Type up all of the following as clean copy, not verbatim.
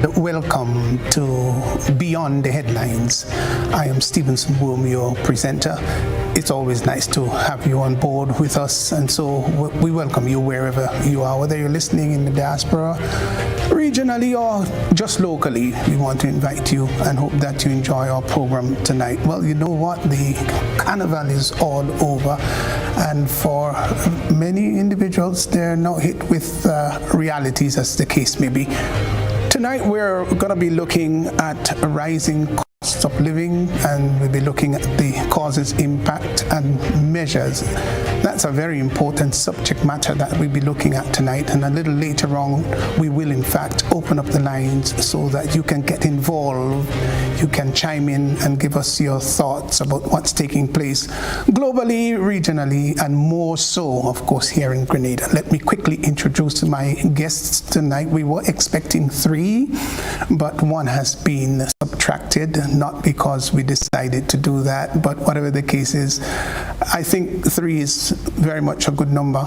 Welcome to Beyond the Headlines. I am Stephenson, Worme, your presenter. It's always nice to have you on board with us, and so we welcome you wherever you are, whether you're listening in the diaspora, regionally, or just locally. We want to invite you and hope that you enjoy our program tonight. Well, you know what? The carnival is all over, and for many individuals, they're now hit with realities, as the case may be. Tonight we're going to be looking at rising costs of living, and we'll be looking at the causes, impact, and measures. That's a very important subject matter that we'll be looking at tonight, and a little later on we will in fact open up the lines so that you can get involved, you can chime in and give us your thoughts about what's taking place globally, regionally, and more so, of course, here in Grenada. Let me quickly introduce my guests tonight. We were expecting 3, but one has been subtracted, not because we decided to do that, but whatever the case is, I think 3 is very much a good number,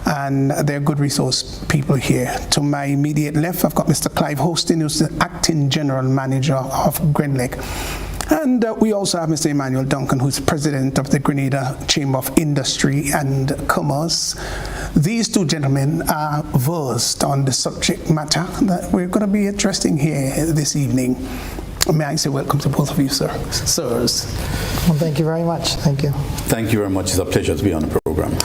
and they're good resource people here. To my immediate left, I've got Mr. Clive Hosten, who's the Acting General Manager of Grenlec. And we also have Mr. Emmanuel Duncan, who's President of the Grenada Chamber of Industry and Commerce. These two gentlemen are versed on the subject matter that we're going to be addressing here this evening. May I say welcome to both of you, sirs. Well, thank you very much. Thank you. Thank you very much. It's a pleasure to be on the program.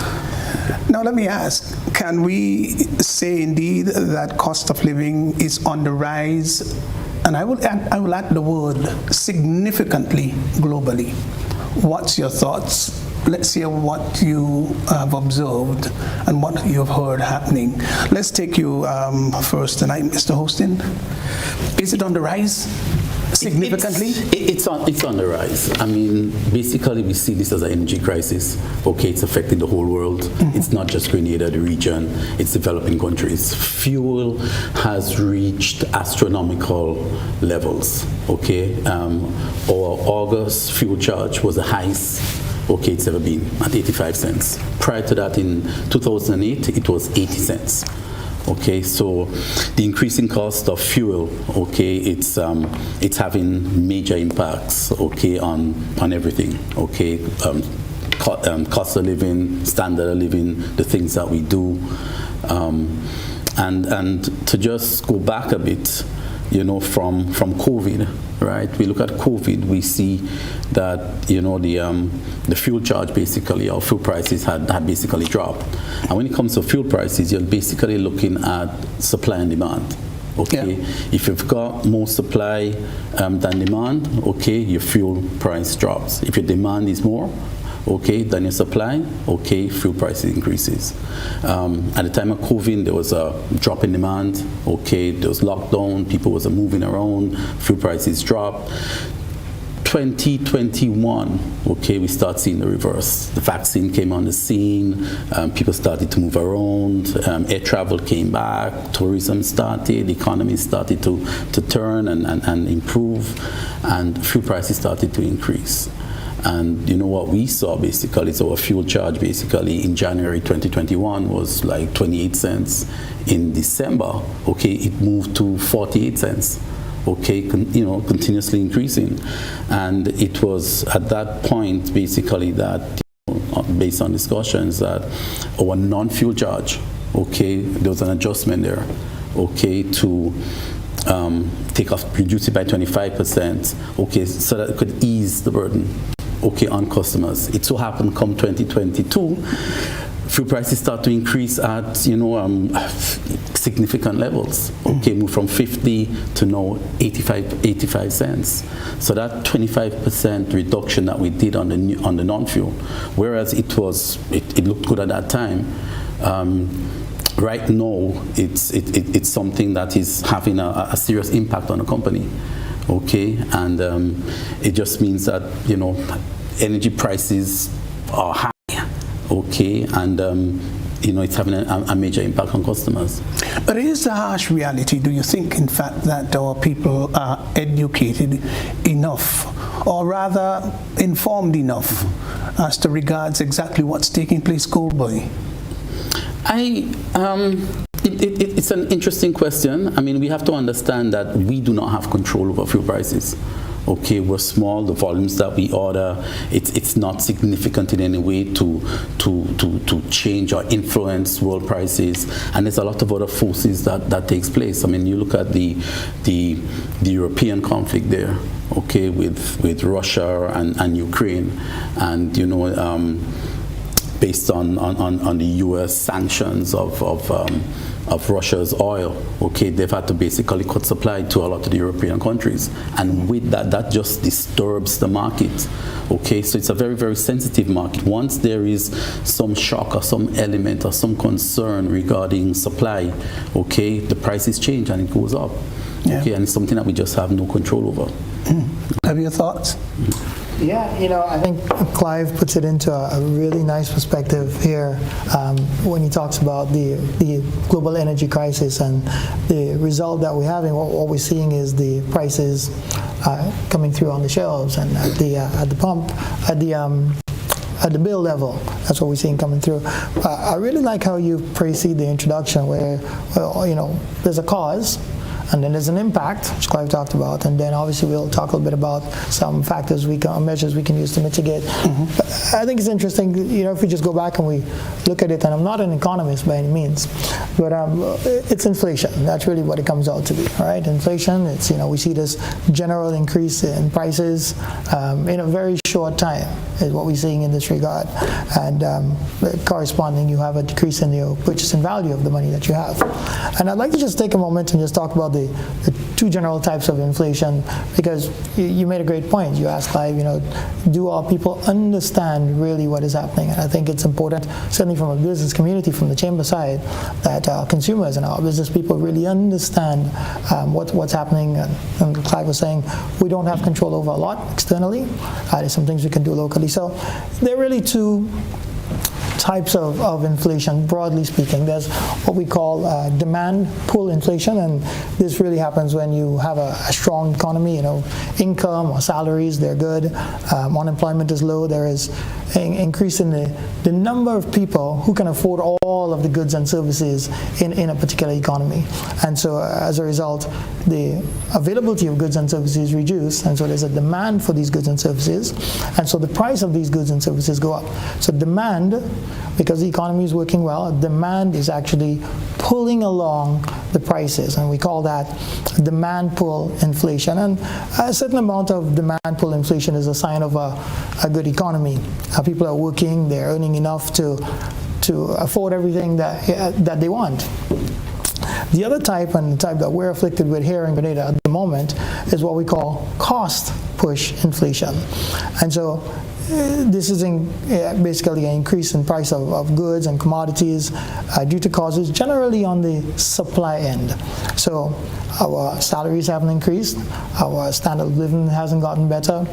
Now, let me ask, can we say indeed that cost of living is on the rise? And I will add the word significantly globally. What's your thoughts? Let's hear what you have observed and what you have heard happening. Let's take you first tonight, Mr. Hosten. Is it on the rise? Significantly? It's on the rise. I mean, basically we see this as an energy crisis. Okay, it's affecting the whole world. Mm-hmm. It's not just Grenada, the region, it's developing countries. Fuel has reached astronomical levels. Okay, our August fuel charge was the highest it's ever been, at 85 cents. Prior to that, in 2008, it was 80 cents. Okay, so the increasing cost of fuel, okay, it's having major impacts, okay, on everything, okay, cost of living, standard of living, the things that we do, and to just go back a bit, you know, from COVID, right? We look at COVID, we see that, you know, the fuel charge, basically, our fuel prices had basically dropped. And when it comes to fuel prices, you're basically looking at supply and demand. Okay, yeah. If you've got more supply than demand, okay, your fuel price drops. If your demand is more, okay, than your supply, okay, fuel prices increases. At the time of COVID, there was a drop in demand, okay, there was lockdown, people wasn't moving around, fuel prices dropped. 2021, okay, we start seeing the reverse. The vaccine came on the scene, people started to move around, air travel came back, tourism started, the economy started to turn and improve, and fuel prices started to increase. And you know what we saw basically, so our fuel charge basically in January 2021 was like 28 cents. In December, okay, it moved to 48 cents. Okay, you know, continuously increasing. And it was at that point basically that, you know, based on discussions, that our non-fuel charge, okay, there was an adjustment there, okay, to reduce it by 25%, okay, so that it could ease the burden, okay, on customers. It so happened come 2022, fuel prices start to increase at, you know, significant levels. Okay, move from 50 to now 85 cents. So that 25% reduction that we did on the non-fuel, whereas it looked good at that time. Right now, it's something that is having a serious impact on the company. Okay, and it just means that, you know, energy prices are high. Okay, and you know, it's having a major impact on customers. But it is a harsh reality. Do you think, in fact, that our people are educated enough, or rather informed enough, as to regards exactly what's taking place globally? It's It's an interesting question. I mean, we have to understand that we do not have control over fuel prices. Okay, we're small. The volumes that we order, it's not significant in any way to change or influence world prices. And there's a lot of other forces that takes place. I mean, you look at the European conflict there, okay, with Russia and Ukraine, and based on the U.S. sanctions of Russia's oil, okay, they've had to basically cut supply to a lot of the European countries, and with that just disturbs the market, okay. So it's a very, very sensitive market. Once there is some shock or some element or some concern regarding supply, okay, the prices change and it goes up, okay, and it's something that we just have no control over. Have your thoughts? Yeah, I think Clive puts it into a really nice perspective here when he talks about the global energy crisis, and the result that we're having. What we're seeing is the prices coming through on the shelves and at the pump, at the bill level. That's what we're seeing coming through. I really like how you precede the introduction, where there's a cause, and then there's an impact, which Clive talked about, and then obviously we'll talk a little bit about some factors measures we can use to mitigate. But I think it's interesting, if we just go back and we look at it, and I'm not an economist by any means, but it's inflation. That's really what it comes out to be, right? Inflation, it's, we see this general increase in prices in a very short time is what we're seeing in this regard. And corresponding, you have a decrease in the purchasing value of the money that you have. And I'd like to just take a moment and just talk about the two general types of inflation, because you made a great point. You asked, Clive, do our people understand really what is happening? And I think it's important, certainly from a business community, from the chamber side, that our consumers and our business people really understand what's happening. And Clive was saying we don't have control over a lot externally. There's some things we can do locally. So there are really two types of inflation, broadly speaking. There's what we call demand pull inflation, and this really happens when you have a strong economy, income or salaries, they're good, unemployment is low, there is an increase in the number of people who can afford all of the goods and services in a particular economy. And so as a result, the availability of goods and services reduce, and so there's a demand for these goods and services, and so the price of these goods and services go up. So demand, because the economy is working well, demand is actually pulling along the prices, and we call that demand pull inflation. And a certain amount of demand pull inflation is a sign of a good economy. People are working, they're earning enough to afford everything that they want. The other type, and the type that we're afflicted with here in Grenada at the moment, is what we call cost push inflation. And so this is basically an increase in price of goods and commodities due to causes generally on the supply end. So our salaries haven't increased, our standard of living hasn't gotten better,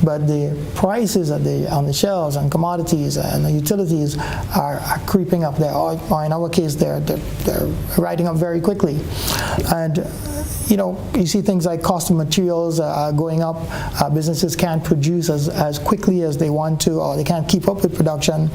but the prices on the shelves and commodities and the utilities are creeping up there, or in our case they're riding up very quickly. And you see things like cost of materials going up. Businesses can't produce as quickly as they want to, or they can't keep up with production.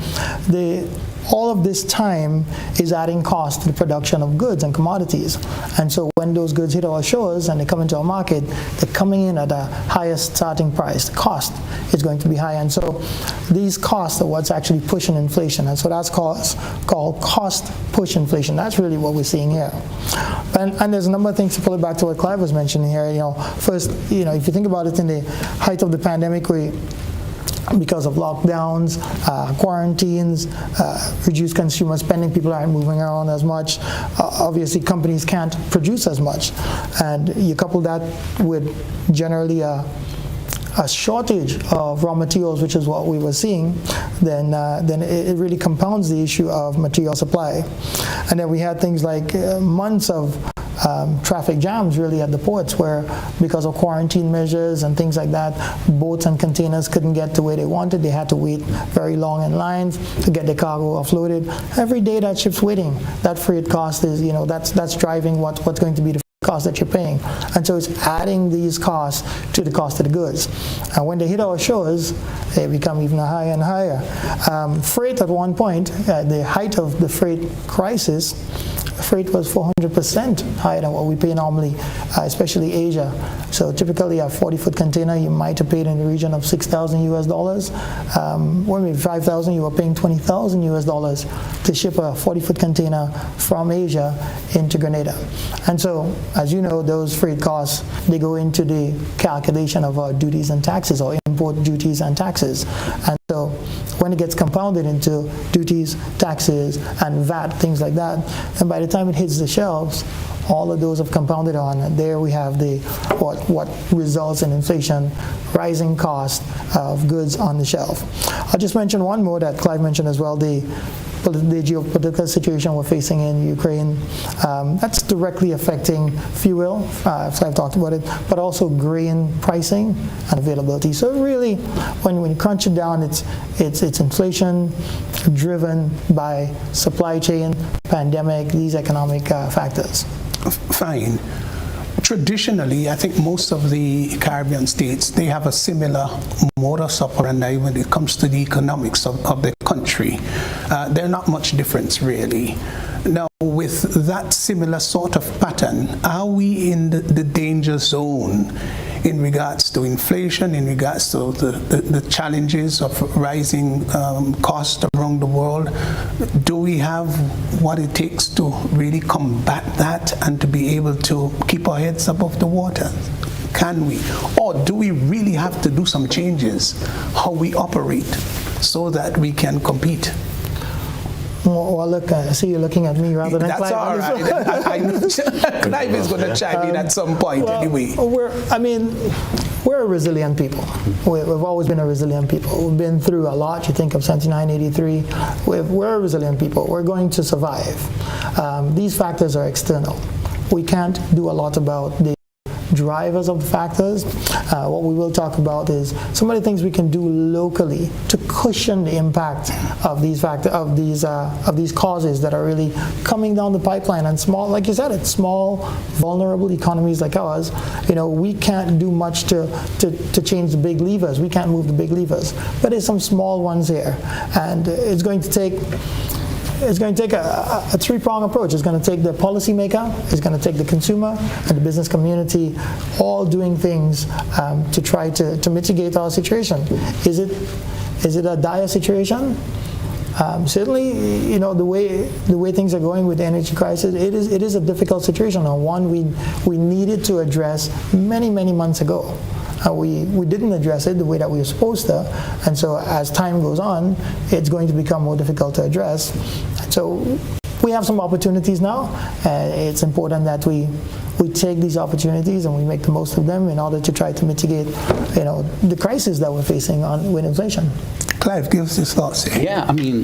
All of this time is adding cost to the production of goods and commodities. And so when those goods hit our shores and they come into our market, they're coming in at a highest starting price. The cost is going to be high. And so these costs are what's actually pushing inflation. And so that's called cost push inflation. That's really what we're seeing here. And there's a number of things to pull it back to what Clive was mentioning here. First, if you think about it, in the height of the pandemic, because of lockdowns, quarantines, reduced consumer spending, people aren't moving around as much. Obviously, companies can't produce as much. And you couple that with generally a shortage of raw materials, which is what we were seeing, then it really compounds the issue of material supply. And then we had things like months of traffic jams really at the ports, where because of quarantine measures and things like that, boats and containers couldn't get to where they wanted. They had to wait very long in lines to get their cargo offloaded. Every day that ship's waiting, that freight cost is, that's driving what's going to be the cost that you're paying. And so it's adding these costs to the cost of the goods. And when they hit our shores, they become even higher and higher. Freight at one point, at the height of the freight crisis, freight was 400% higher than what we pay normally, especially Asia. So typically a 40-foot container you might have paid in the region of $6,000 US. When we 5,000, you were paying $20,000 US to ship a 40-foot container from Asia into Grenada. And so, as you know, those freight costs, they go into the calculation of our duties and taxes, or import duties and taxes. And so when it gets compounded into duties, taxes, and VAT, things like that, and by the time it hits the shelves, all of those have compounded on. And there we have the what results in inflation, rising cost of goods on the shelf. I'll just mention one more that Clive mentioned as well, the geopolitical situation we're facing in Ukraine. That's directly affecting fuel, Clive talked about it, but also grain pricing and availability. So really, when you crunch it down, it's inflation driven by supply chain, pandemic, these economic factors. Fine. Traditionally, I think most of the Caribbean states, they have a similar modus operandi when it comes to the economics of the country. They're not much difference, really. Now, with that similar sort of pattern, are we in the danger zone in regards to inflation, in regards to the challenges of rising costs around the world? Do we have what it takes to really combat that and to be able to keep our heads above the water? Can we? Or do we really have to do some changes how we operate so that we can compete? Well, look, I see you looking at me rather than Clive. That's all right. Clive is going to chime in at some point anyway. We're a resilient people. We've always been a resilient people. We've been through a lot. You think of 79, 83. We're a resilient people. We're going to survive. These factors are external. We can't do a lot about the drivers of the factors. What we will talk about is some of the things we can do locally to cushion the impact of these causes that are really coming down the pipeline. And small, like you said, it's small, vulnerable economies like ours. We can't do much to change the big levers. We can't move the big levers, but there's some small ones here, and it's going to take a three-pronged approach. It's going to take the policymaker, it's going to take the consumer, and the business community, all doing things to try to mitigate our situation. Is it a dire situation? Certainly, the way things are going with the energy crisis, it is a difficult situation, and one we needed to address many months ago. We didn't address it the way that we were supposed to, and so as time goes on, it's going to become more difficult to address. So we have some opportunities now. It's important that we take these opportunities and we make the most of them in order to try to mitigate, the crisis that we're facing with inflation. Clive, give us your thoughts here. Yeah, I can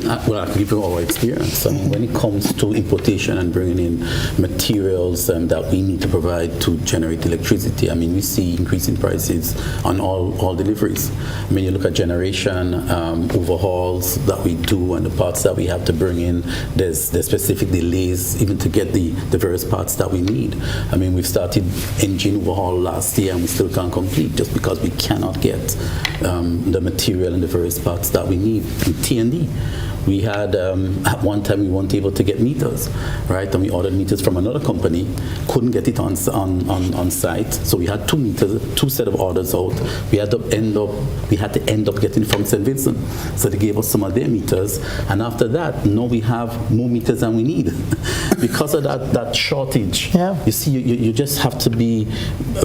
give you our experience. When it comes to importation and bringing in materials that we need to provide to generate electricity, we see increasing prices on all deliveries. You look at generation, overhauls that we do and the parts that we have to bring in, there's specific delays even to get the various parts that we need. We've started engine overhaul last year and we still can't complete just because we cannot get the material and the various parts that we need. T&D, we had at one time we weren't able to get meters, right? And we ordered meters from another company, couldn't get it on site, so we had two set of orders out. We had to end up getting from Stephenson, so they gave us some of their meters, and after that, now we have more meters than we need because of that shortage. Yeah. You see, you just have to be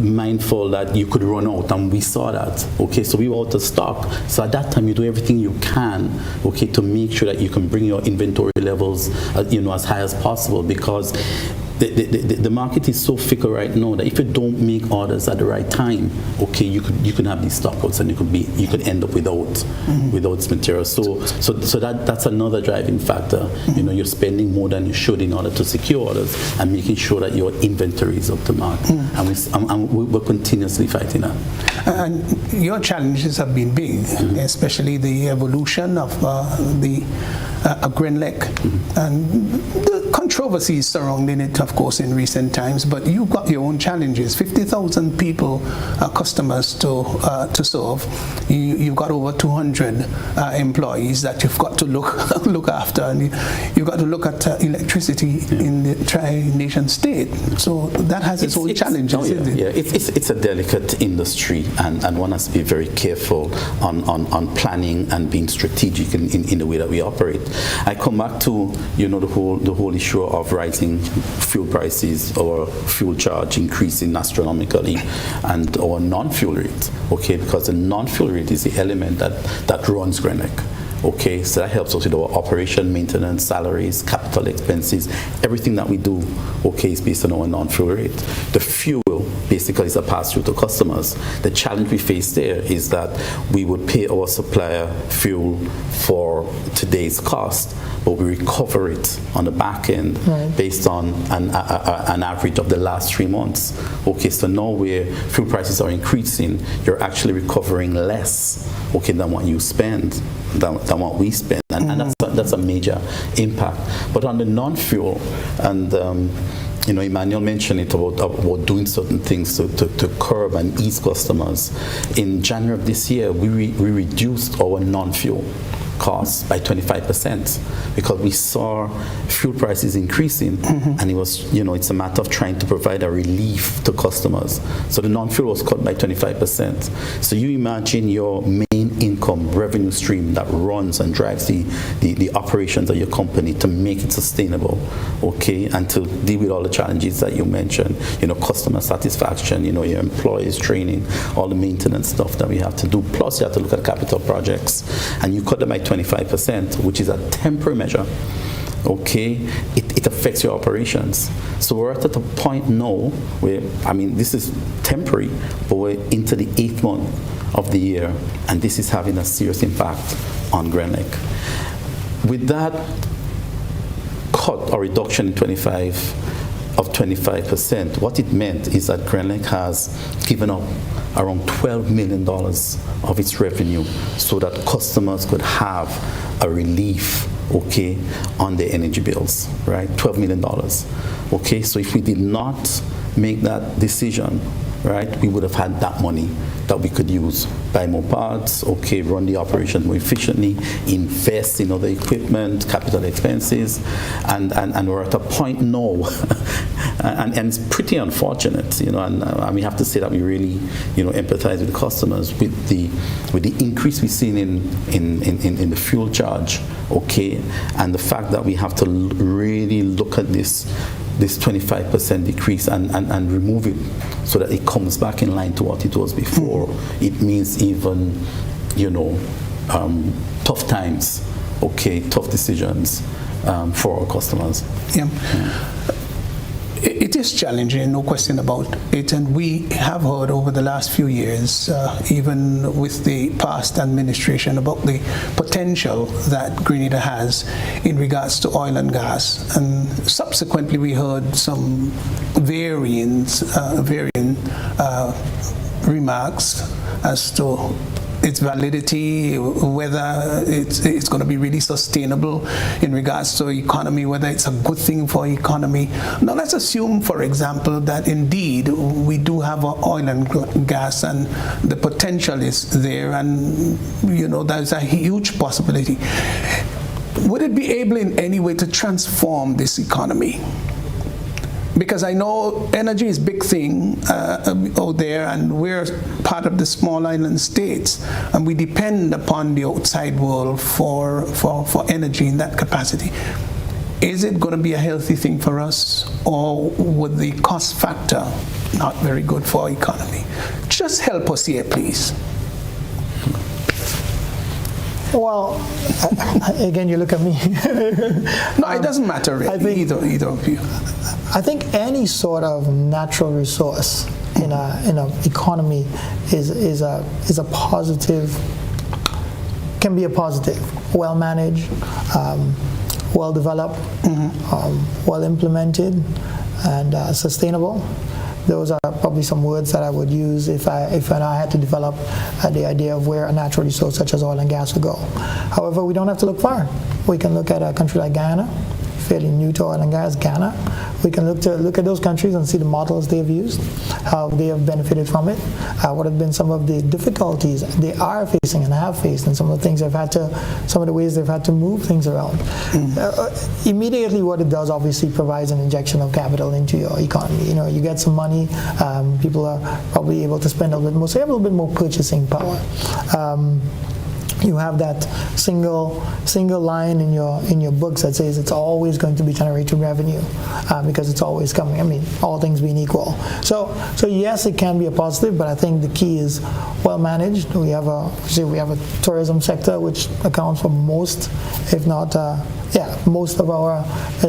mindful that you could run out, and we saw that. Okay, so we were out of stock. So at that time, you do everything you can, okay, to make sure that you can bring your inventory levels, as high as possible, because the market is so fickle right now that if you don't make orders at the right time, okay, you can have these stockouts and you could end up without material. So that's another driving factor. You're spending more than you should in order to secure orders and making sure that your inventory is up to mark. And we're continuously fighting that. And your challenges have been big, especially the evolution of the Grenlec and the controversies surrounding it, of course, in recent times, but you've got your own challenges. 50,000 people, customers to serve. You've got over 200 employees that you've got to look after, and you've got to look at electricity in the tri-nation state. So that has its own challenges. It's a delicate industry, and one has to be very careful on planning and being strategic in the way that we operate. I come back to the whole issue of rising fuel prices or fuel charge increasing astronomically, and our non-fuel rate. Okay, because the non-fuel rate is the element that runs Grenlec. Okay, so that helps us with our operation, maintenance, salaries, capital expenses, everything that we do, okay, is based on our non-fuel rate. The fuel basically is a pass-through to customers. The challenge we face there is that we would pay our supplier fuel for today's cost, but we recover it on the back end based on an average of the last 3 months. Okay, so now where fuel prices are increasing, you're actually recovering less, okay, than what you spend, than what we spend, and that's a major impact. But on the non-fuel, and Emmanuel mentioned it about doing certain things to curb and ease customers. In January of this year, we reduced our non-fuel costs by 25% because we saw fuel prices increasing, and it was, it's a matter of trying to provide a relief to customers. So the non-fuel was cut by 25%. So you imagine your main income revenue stream that runs and drives the operations of your company to make it sustainable, okay, and to deal with all the challenges that you mentioned, customer satisfaction, your employees training, all the maintenance stuff that we have to do. Plus you have to look at capital projects, and you cut them by 25%, which is a temporary measure. Okay, it affects your operations. So we're at a point now where, this is temporary, but we're into the 8th month of the year, and this is having a serious impact on Grenlec. With that cut or reduction in 25%, what it meant is that Grenlec has given up around $12 million of its revenue so that customers could have a relief, okay, on their energy bills, right? $12 million. Okay, so if we did not make that decision, right, we would have had that money that we could use, buy more parts, okay, run the operation more efficiently, invest in other equipment, capital expenses, and we're at a point now, and it's pretty unfortunate, and we have to say that we really, empathize with the customers with the increase we've seen in the fuel charge, okay, and the fact that we have to really look at this 25% decrease and remove it so that it comes back in line to what it was before. It means even, tough times, okay, tough decisions for our customers. It is challenging, no question about it, and we have heard over the last few years, even with the past administration, about the potential that Grenada has in regards to oil and gas, and subsequently we heard some varying remarks as to its validity, whether it's going to be really sustainable in regards to economy, whether it's a good thing for economy. Now let's assume, for example, that indeed we do have oil and gas and the potential is there, and there's a huge possibility. Would it be able in any way to transform this economy? Because I know energy is a big thing out there, and we're part of the small island states, and we depend upon the outside world for energy in that capacity. Is it going to be a healthy thing for us, or would the cost factor not very good for our economy? Just help us here, please. Well, again, you look at me. No, it doesn't matter really, either of you. I think any sort of natural resource in a economy is a positive, can be a positive, well managed, well developed, well implemented, and sustainable. Those are probably some words that I would use if I had to develop the idea of where a natural resource such as oil and gas would go. However, we don't have to look far. We can look at a country like Guyana, fairly new to oil and gas, Ghana. We can look at those countries and see the models they've used, how they have benefited from it, what have been some of the difficulties they are facing and have faced, and some of the things some of the ways they've had to move things around. Immediately, what it does obviously provides an injection of capital into your economy. You get some money, people are probably able to spend a little bit more, so you have a little bit more purchasing power. You have that single line in your books that says it's always going to be generating revenue because it's always coming. I mean, all things being equal. So yes, it can be a positive, but I think the key is well managed. We have a tourism sector which accounts for most, if not most of our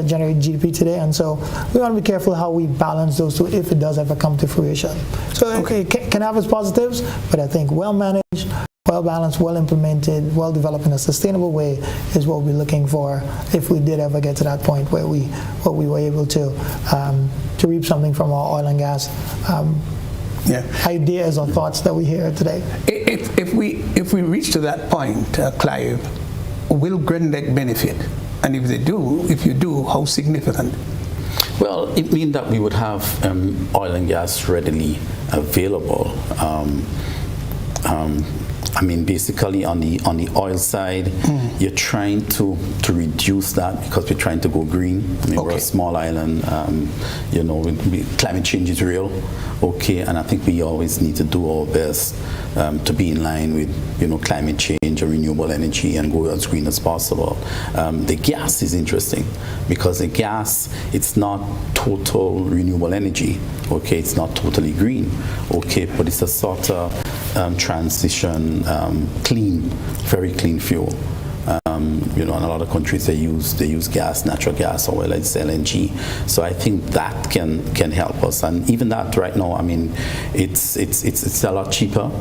generated GDP today, and so we want to be careful how we balance those two if it does ever come to fruition. So it can have its positives, but I think well managed, well balanced, well implemented, well developed in a sustainable way is what we're looking for if we did ever get to that point where we were able to reap something from our oil and gas ideas or thoughts that we hear today. If we reach to that point, Clive, will Grenlec benefit? And if you do, how significant? Well, it means that we would have oil and gas readily available. I mean, basically on the oil side, you're trying to reduce that because we're trying to go green. I mean, we're a small island. Climate change is real. And I think we always need to do our best to be in line with climate change or renewable energy and go as green as possible. The gas is interesting because the gas, it's not total renewable energy. It's not totally green. But it's a sort of transition, clean, very clean fuel. In a lot of countries they use gas, natural gas, or it's LNG. So I think that can help us. And even that right now, I mean, it's a lot cheaper,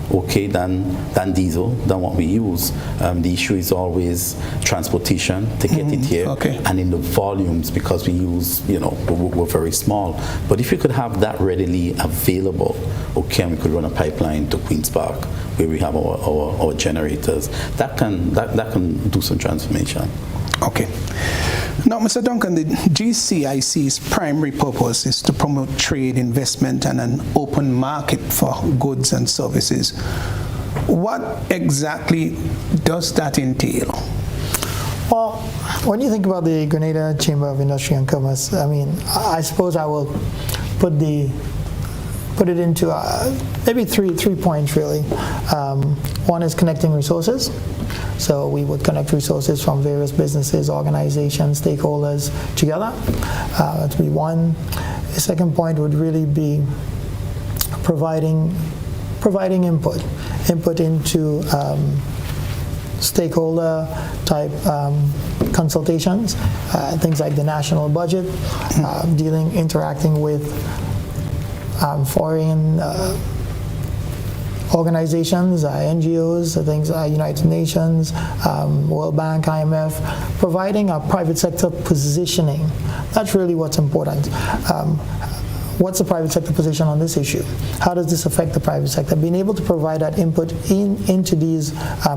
than diesel, than what we use. The issue is always transportation to get it here, and in the volumes because we use, we're very small. But if you could have that readily available, and we could run a pipeline to Queen's Park where we have our generators, that can do some transformation. Okay. Now, Mr. Duncan, the GCIC's primary purpose is to promote trade, investment, and an open market for goods and services. What exactly does that entail? Well, when you think about the Grenada Chamber of Industry and Commerce, I mean, I suppose I will put it into maybe three points really. One is connecting resources. So we would connect resources from various businesses, organizations, stakeholders together. That would be one. The second point would really be providing input into stakeholder type consultations, things like the national budget, interacting with foreign organizations, NGOs, things like United Nations, World Bank, IMF, providing a private sector positioning. That's really what's important. What's the private sector position on this issue? How does this affect the private sector? Being able to provide that input into these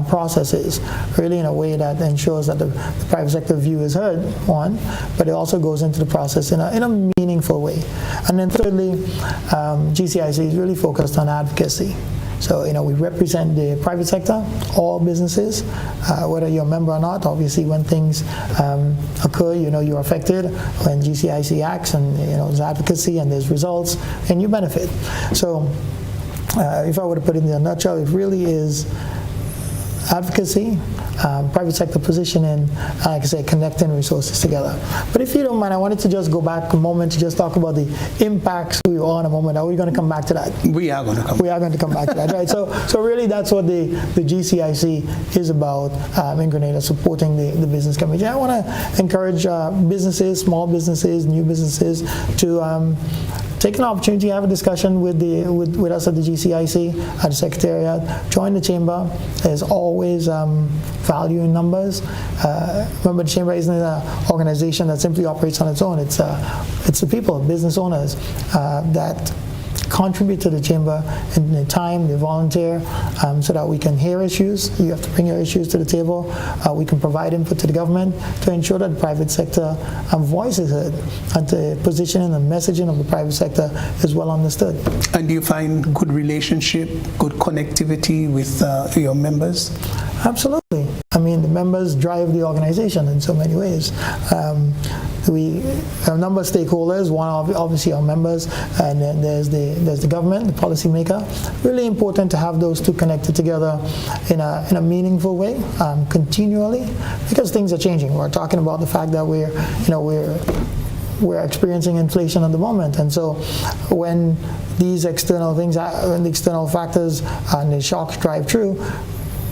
processes, really in a way that ensures that the private sector view is heard, one, but it also goes into the process in a meaningful way. And then thirdly, GCIC is really focused on advocacy. So, we represent the private sector, all businesses, whether you're a member or not. Obviously, when things occur, you're affected. When GCIC acts and, there's advocacy and there's results, and you benefit. So, if I were to put it in a nutshell, it really is advocacy, private sector positioning, like I say, connecting resources together. But if you don't mind, I wanted to just go back a moment to just talk about the impacts we are in a moment. Are we going to come back to that? We are going to come back to that, right? So really that's what the GCIC is about in Grenada, supporting the business community. I want to encourage businesses, small businesses, new businesses to take an opportunity to have a discussion with us at the GCIC, at the Secretariat. Join the Chamber. There's always value in numbers. Remember, the Chamber isn't an organization that simply operates on its own. It's the people, business owners, that contribute to the chamber in the time, they volunteer, so that we can hear issues. You have to bring your issues to the table. We can provide input to the government to ensure that the private sector voice is heard, and the positioning and messaging of the private sector is well understood. And do you find good relationship, good connectivity with your members? Absolutely. I mean, the members drive the organization in so many ways. We have a number of stakeholders. One, obviously, our members, and then there's the government, the policymaker. Really important to have those two connected together in a meaningful way, continually, because things are changing. We're talking about the fact that we're experiencing inflation at the moment, and so when these external things, when the external factors and the shocks drive through,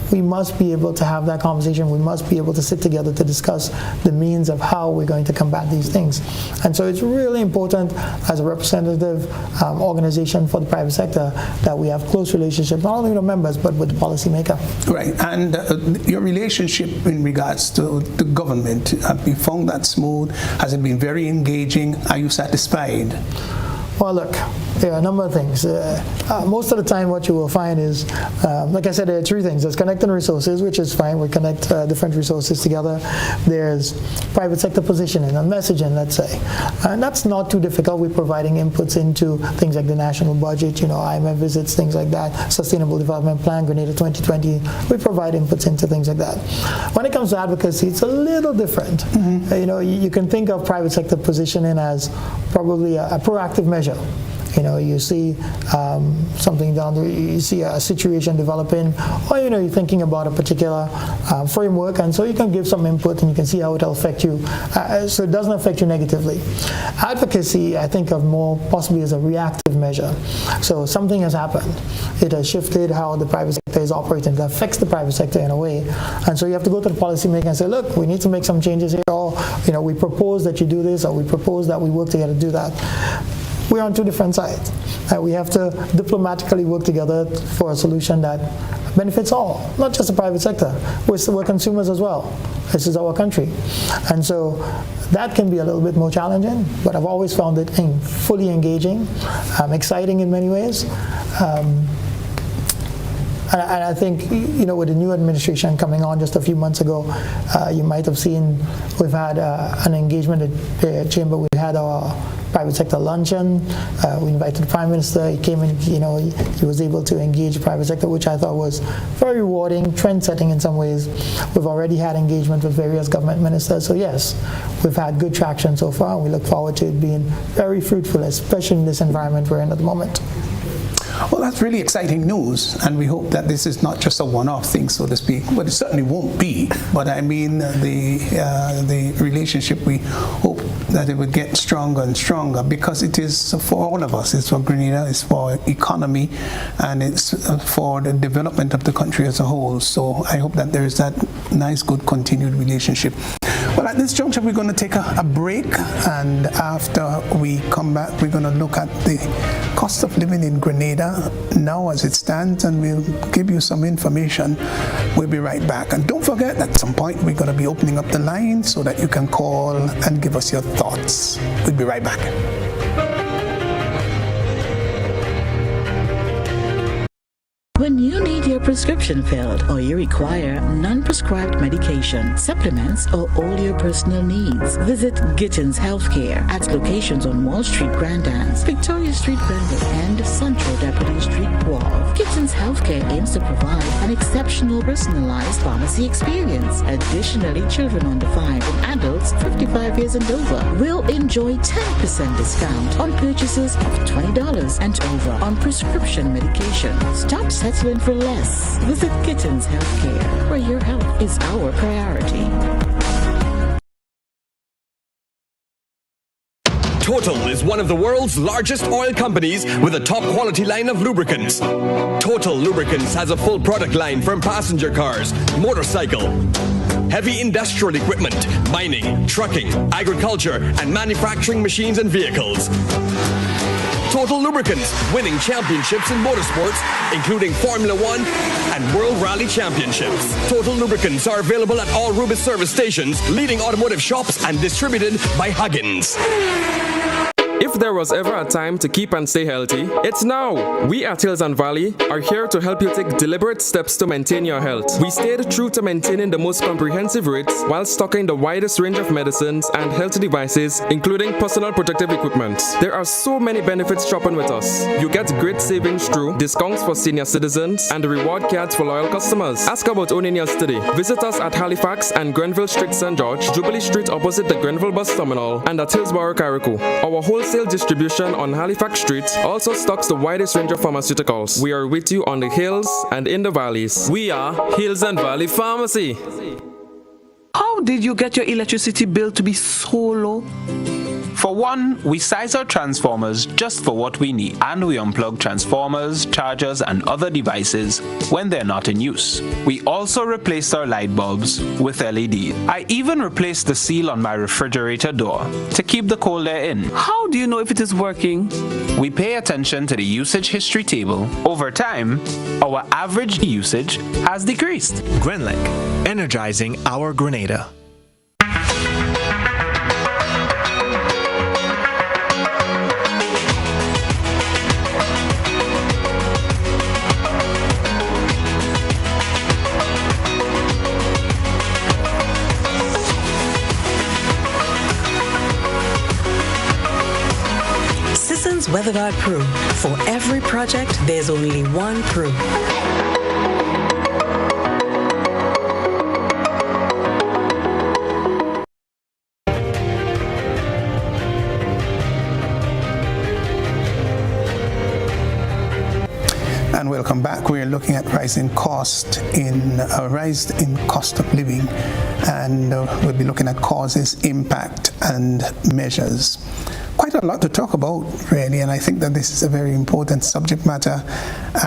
we must be able to have that conversation. We must be able to sit together to discuss the means of how we're going to combat these things. And so it's really important as a representative organization for the private sector that we have close relationships, not only with our members, but with the policymaker. Right, and your relationship in regards to the government, have you found that smooth? Has it been very engaging? Are you satisfied? Well, look, there are a number of things. Most of the time what you will find is, like I said, there are three things. There's connecting resources, which is fine. We connect different resources together. There's private sector positioning and messaging, let's say. And that's not too difficult. We're providing inputs into things like the national budget, IMF visits, things like that, Sustainable Development Plan, Grenada 2020. We provide inputs into things like that. When it comes to advocacy, it's a little different. Mm-hmm. You can think of private sector positioning as probably a proactive measure. You see something down there, you see a situation developing, or you're thinking about a particular framework, and so you can give some input and you can see how it'll affect you, so it doesn't affect you negatively. Advocacy, I think of more possibly as a reactive measure. So something has happened, it has shifted how the private sector is operating, it affects the private sector in a way, and so you have to go to the policymaker and say, look, we need to make some changes here, or we propose that you do this, or we propose that we work together to do that. We're on two different sides. We have to diplomatically work together for a solution that benefits all, not just the private sector. We're consumers as well. This is our country. And so that can be a little bit more challenging, but I've always found it fully engaging, exciting in many ways. And I think, with the new administration coming on just a few months ago, you might have seen we've had an engagement at the Chamber. We had our private sector luncheon. We invited the Prime Minister. He came in, he was able to engage the private sector, which I thought was very rewarding, trend-setting in some ways. We've already had engagement with various government ministers. So yes, we've had good traction so far. We look forward to it being very fruitful, especially in this environment we're in at the moment. Well, that's really exciting news, and we hope that this is not just a one-off thing, so to speak. But it certainly won't be. But I mean, the relationship, we hope that it would get stronger and stronger, because it is for all of us. It's for Grenada, it's for economy, and it's for the development of the country as a whole. So I hope that there is that nice, good, continued relationship. Well, at this juncture, we're going to take a break, and after we come back, we're going to look at the cost of living in Grenada now as it stands, and we'll give you some information. We'll be right back. And don't forget, at some point, we're going to be opening up the line so that you can call and give us your thoughts. We'll be right back. When you need your prescription filled or you require non-prescribed medication, supplements, or all your personal needs, visit Gittins Healthcare at locations on Wall Street, Grandans, Victoria Street, Grenlec, and Central Deputy Street, Worme. Gittins Healthcare aims to provide an exceptional personalized pharmacy experience. Additionally, children under 5 and adults 55 years and over will enjoy 10% discount on purchases of $20 and over on prescription medication. Stop settling for less. Visit Gittins Healthcare, where your health is our priority. Total is one of the world's largest oil companies with a top quality line of lubricants. Total Lubricants has a full product line from passenger cars, motorcycle, heavy industrial equipment, mining, trucking, agriculture, and manufacturing machines and vehicles. Total Lubricants, winning championships in motorsports, including Formula One and World Rally Championships. Total Lubricants are available at all Rubis service stations, leading automotive shops, and distributed by Huggins. If there was ever a time to keep and stay healthy, it's now. We at Hills and Valley are here to help you take deliberate steps to maintain your health. We stayed true to maintaining the most comprehensive rates while stocking the widest range of medicines and health devices, including personal protective equipment. There are so many benefits shopping with us. You get great savings through discounts for senior citizens and reward cards for loyal customers. Ask about owning yours today. Visit us at Halifax and Grenville Street, St. George, Jubilee Street opposite the Grenville Bus Terminal, and at Hillsborough, Carriacou. Our wholesale distribution on Halifax Street also stocks the widest range of pharmaceuticals. We are with you on the hills and in the valleys. We are Hills and Valley Pharmacy. How did you get your electricity bill to be so low? For one, we size our transformers just for what we need, and we unplug transformers, chargers, and other devices when they're not in use. We also replaced our light bulbs with LEDs. I even replaced the seal on my refrigerator door to keep the cold air in. How do you know if it is working? We pay attention to the usage history table. Over time, our average usage has decreased. Grenlec, energizing our Grenada. WeatherGuard Pro. For every project, there's only one Pro. And welcome back. We're looking at rise in cost of living, and we'll be looking at causes, impact, and measures. Quite a lot to talk about, really, and I think that this is a very important subject matter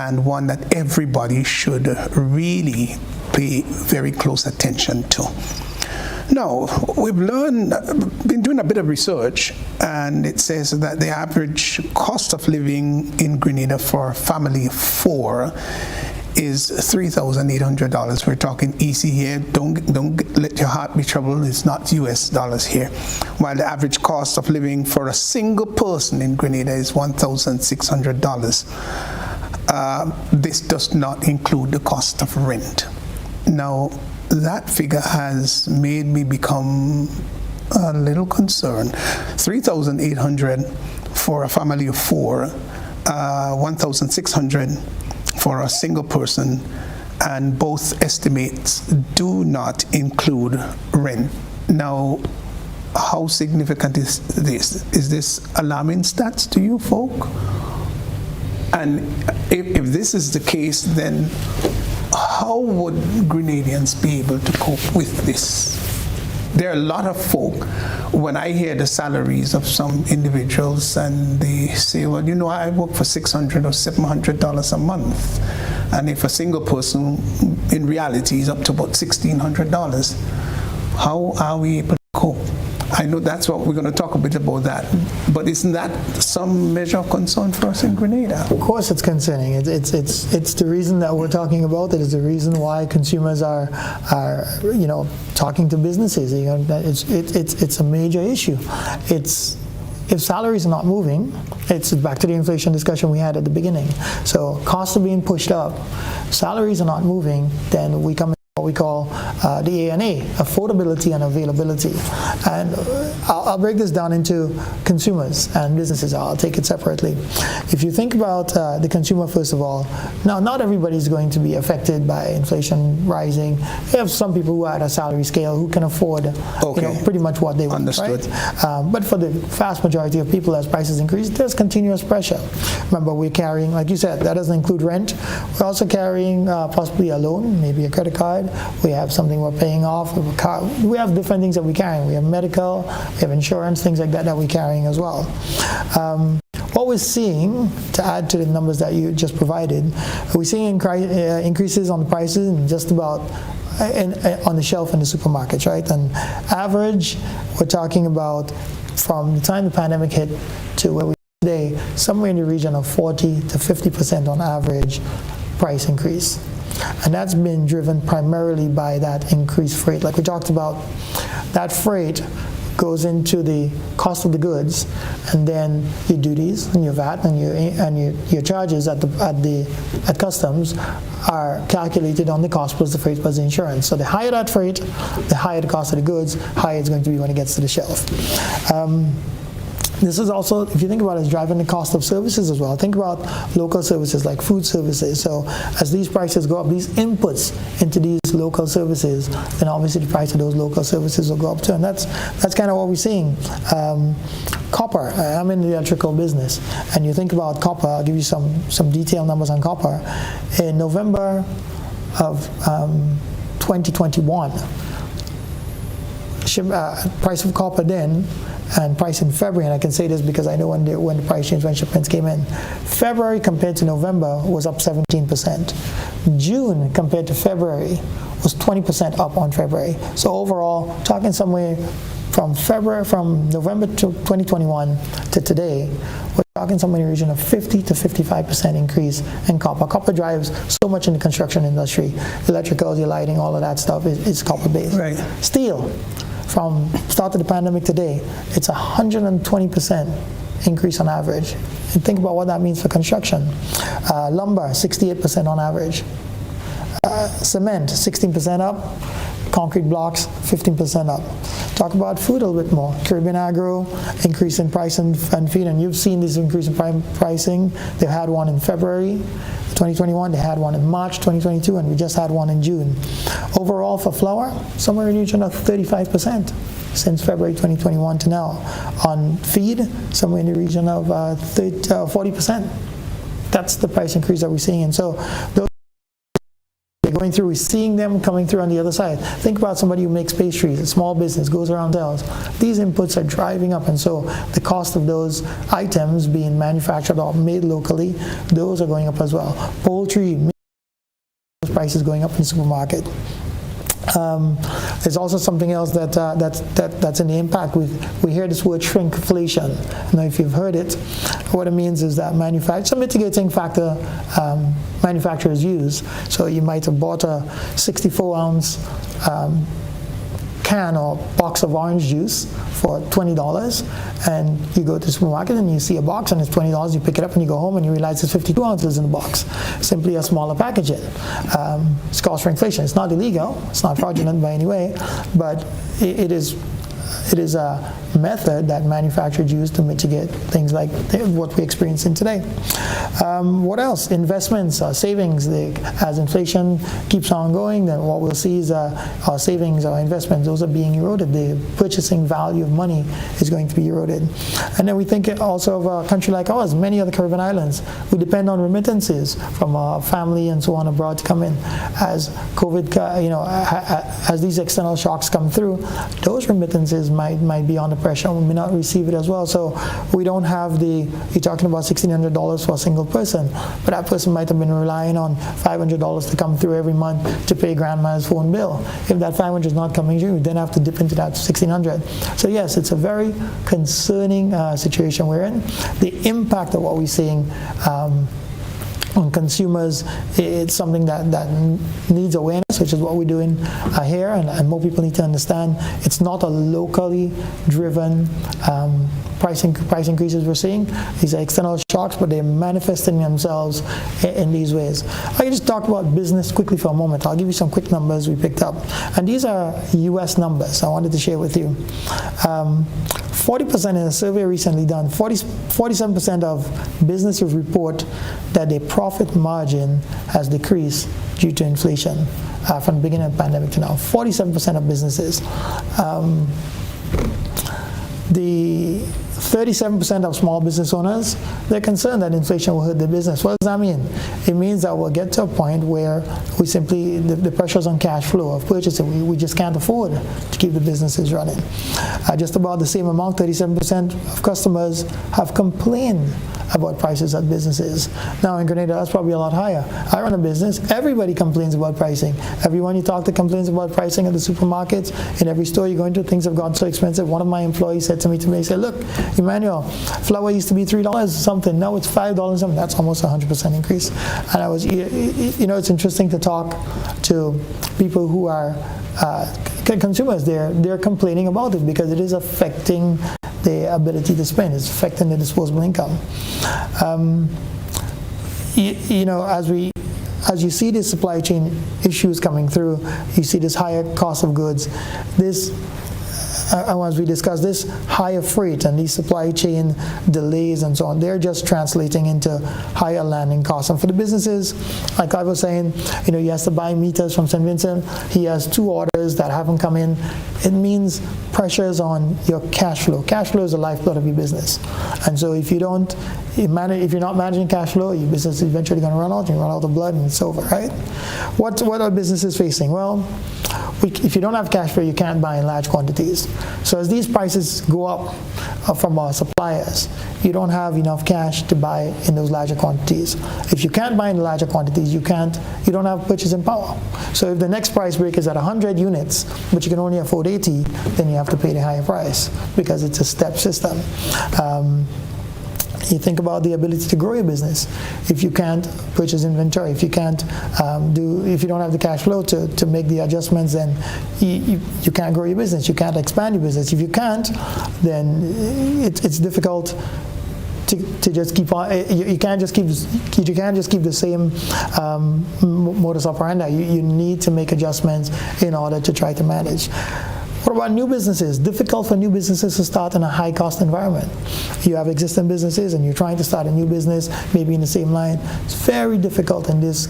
and one that everybody should really pay very close attention to. Now, we've been doing a bit of research, and it says that the average cost of living in Grenada for a family of four is $3,800. We're talking EC here. Don't let your heart be troubled. It's not US dollars here. While the average cost of living for a single person in Grenada is $1,600. This does not include the cost of rent. Now, that figure has made me become a little concerned. $3,800 for a family of four, $1,600 for a single person, and both estimates do not include rent. Now, how significant is this? Is this alarming stats to you folk? And if this is the case, then how would Grenadians be able to cope with this? There are a lot of folk, when I hear the salaries of some individuals, and they say, well, you know, I work for $600 or $700 a month. And if a single person, in reality, is up to about $1,600, how are we able to cope? I know that's what we're going to talk a bit about that, but isn't that some measure of concern for us in Grenada? Of course it's concerning. It's the reason that we're talking about it. Is the reason why consumers are talking to businesses. It's a major issue. If salaries are not moving, it's back to the inflation discussion we had at the beginning. So costs are being pushed up, salaries are not moving, then we come what we call the A&A, affordability and availability. And I'll break this down into consumers and businesses. I'll take it separately. If you think about the consumer, first of all, now not everybody's going to be affected by inflation rising. You have some people who are at a salary scale who can afford pretty much what they want. Understood. Right? But for the vast majority of people, as prices increase, there's continuous pressure. Remember, we're carrying, like you said, that doesn't include rent. We're also carrying possibly a loan, maybe a credit card. We have something we're paying off. We have different things that we're carrying. We have medical, we have insurance, things like that we're carrying as well. What we're seeing, to add to the numbers that you just provided, we're seeing increases on the prices in just about on the shelf in the supermarkets, right? And average, we're talking about from the time the pandemic hit to where we are today, somewhere in the region of 40 to 50% on average price increase. And that's been driven primarily by that increased freight. Like we talked about, that freight goes into the cost of the goods, and then your duties and your VAT and your charges at customs are calculated on the cost plus the freight plus the insurance. So the higher that freight, the higher the cost of the goods, higher it's going to be when it gets to the shelf. This is also, if you think about it, it's driving the cost of services as well. Think about local services like food services. So as these prices go up, these inputs into these local services, then obviously the price of those local services will go up too. And that's kind of what we're seeing. Copper, I'm in the electrical business, and you think about copper, I'll give you some detailed numbers on copper. In November of 2021, price of copper then, and price in February, and I can say this because I know when the price changed when shipments came in. February compared to November was up 17%. June compared to February was 20% up on February. So overall, talking somewhere from November to 2021 to today, we're talking somewhere in the region of 50 to 55% increase in copper. Copper drives so much in the construction industry. Electricals, your lighting, all of that stuff is copper-based. Right. Steel. From start of the pandemic today, it's 120% increase on average. And think about what that means for construction. Lumber, 68% on average. Cement, 16% up. Concrete blocks, 15% up. Talk about food a little bit more. Caribbean Agro, increase in price and feed, and you've seen this increase in pricing. They had one in February 2021, they had one in March 2022, and we just had one in June. Overall for flour, somewhere in the region of 35% since February 2021 to now. On feed, somewhere in the region of 40%. That's the price increase that we're seeing. And so those going through, we're seeing them coming through on the other side. Think about somebody who makes pastries, a small business, goes around tells. These inputs are driving up, and so the cost of those items being manufactured or made locally, those are going up as well. Poultry, prices going up in the supermarket. There's also something else that's in the impact. We hear this word shrinkflation. Now, if you've heard it, what it means is that it's a mitigating factor manufacturers use. So you might have bought a 64-ounce can or box of orange juice for $20, and you go to the supermarket and you see a box and it's $20, you pick it up and you go home and you realize there's 52 ounces in the box, simply a smaller packaging. It's called shrinkflation. It's not illegal, it's not fraudulent by any way, but it is a method that manufacturers use to mitigate things like what we're experiencing today. What else? Investments, savings. As inflation keeps on going, then what we'll see is our savings, our investments, those are being eroded. The purchasing value of money is going to be eroded. And then we think also of a country like ours, many other Caribbean islands, who depend on remittances from our family and so on abroad to come in. As COVID, as these external shocks come through, those remittances might be under pressure. We may not receive it as well. So we don't have you're talking about $1,600 for a single person, but that person might have been relying on $500 to come through every month to pay grandma's phone bill. If that $500 is not coming through, we then have to dip into that $1,600. So yes, it's a very concerning situation we're in. The impact of what we're seeing on consumers, it's something that needs awareness, which is what we're doing here, and more people need to understand it's not a locally driven price increases we're seeing. These are external shocks, but they're manifesting themselves in these ways. I can just talk about business quickly for a moment. I'll give you some quick numbers we picked up, and these are US numbers I wanted to share with you. 40% in a survey recently done, 47% of businesses report that their profit margin has decreased due to inflation from the beginning of the pandemic to now. 47% of businesses. The 37% of small business owners, they're concerned that inflation will hurt their business. What does that mean? It means that we'll get to a point where we simply, the pressures on cash flow of purchasing, we just can't afford to keep the businesses running. Just about the same amount, 37% of customers have complained about prices at businesses. Now in Grenada, that's probably a lot higher. I run a business, everybody complains about pricing. Everyone you talk to complains about pricing at the supermarkets. In every store you go into, things have gotten so expensive. One of my employees said to me today, he said, look, Emmanuel, flour used to be $3 something, now it's $5 something. That's almost 100% increase. And I was, it's interesting to talk to people who are consumers. They're complaining about it because it is affecting their ability to spend. It's affecting their disposable income. As you see these supply chain issues coming through, you see this higher cost of goods, as we discussed, this higher freight and these supply chain delays and so on, they're just translating into higher landing costs. And for the businesses, like I was saying, he has to buy meters from Stephenson. He has 2 orders that haven't come in. It means pressures on your cash flow. Cash flow is the lifeblood of your business. And so if you're not managing cash flow, your business is eventually going to run out. You run out of blood and it's over, right? What are businesses facing? Well, if you don't have cash flow, you can't buy in large quantities. So as these prices go up from our suppliers, you don't have enough cash to buy in those larger quantities. If you can't buy in the larger quantities, you don't have purchasing power. So if the next price break is at 100 units, but you can only afford 80, then you have to pay the higher price because it's a step system. You think about the ability to grow your business. If you can't purchase inventory, if you can't if you don't have the cash flow to make the adjustments, then you can't grow your business. You can't expand your business. If you can't, then it's difficult to just keep on. You can't just keep the same modus operandi. You need to make adjustments in order to try to manage. What about new businesses? Difficult for new businesses to start in a high-cost environment. You have existing businesses and you're trying to start a new business, maybe in the same line. It's very difficult in this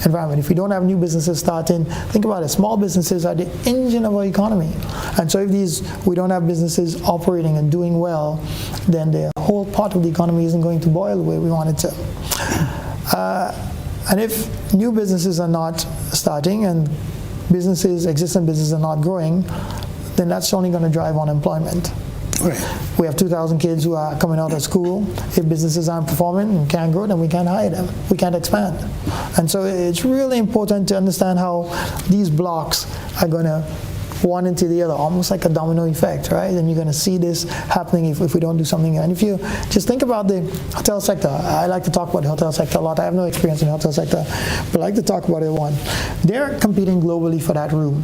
environment. If we don't have new businesses starting, think about it, small businesses are the engine of our economy. And so if we don't have businesses operating and doing well, then the whole part of the economy isn't going to boil the way we want it to. And if new businesses are not starting and existing businesses are not growing, then that's only going to drive unemployment. Right. We have 2,000 kids who are coming out of school. If businesses aren't performing and can't grow, then we can't hire them. We can't expand. And so it's really important to understand how these blocks are going to one into the other, almost like a domino effect, right? And you're going to see this happening if we don't do something. And if you just think about the hotel sector, I like to talk about the hotel sector a lot. I have no experience in the hotel sector, but I like to talk about it one. They're competing globally for that room.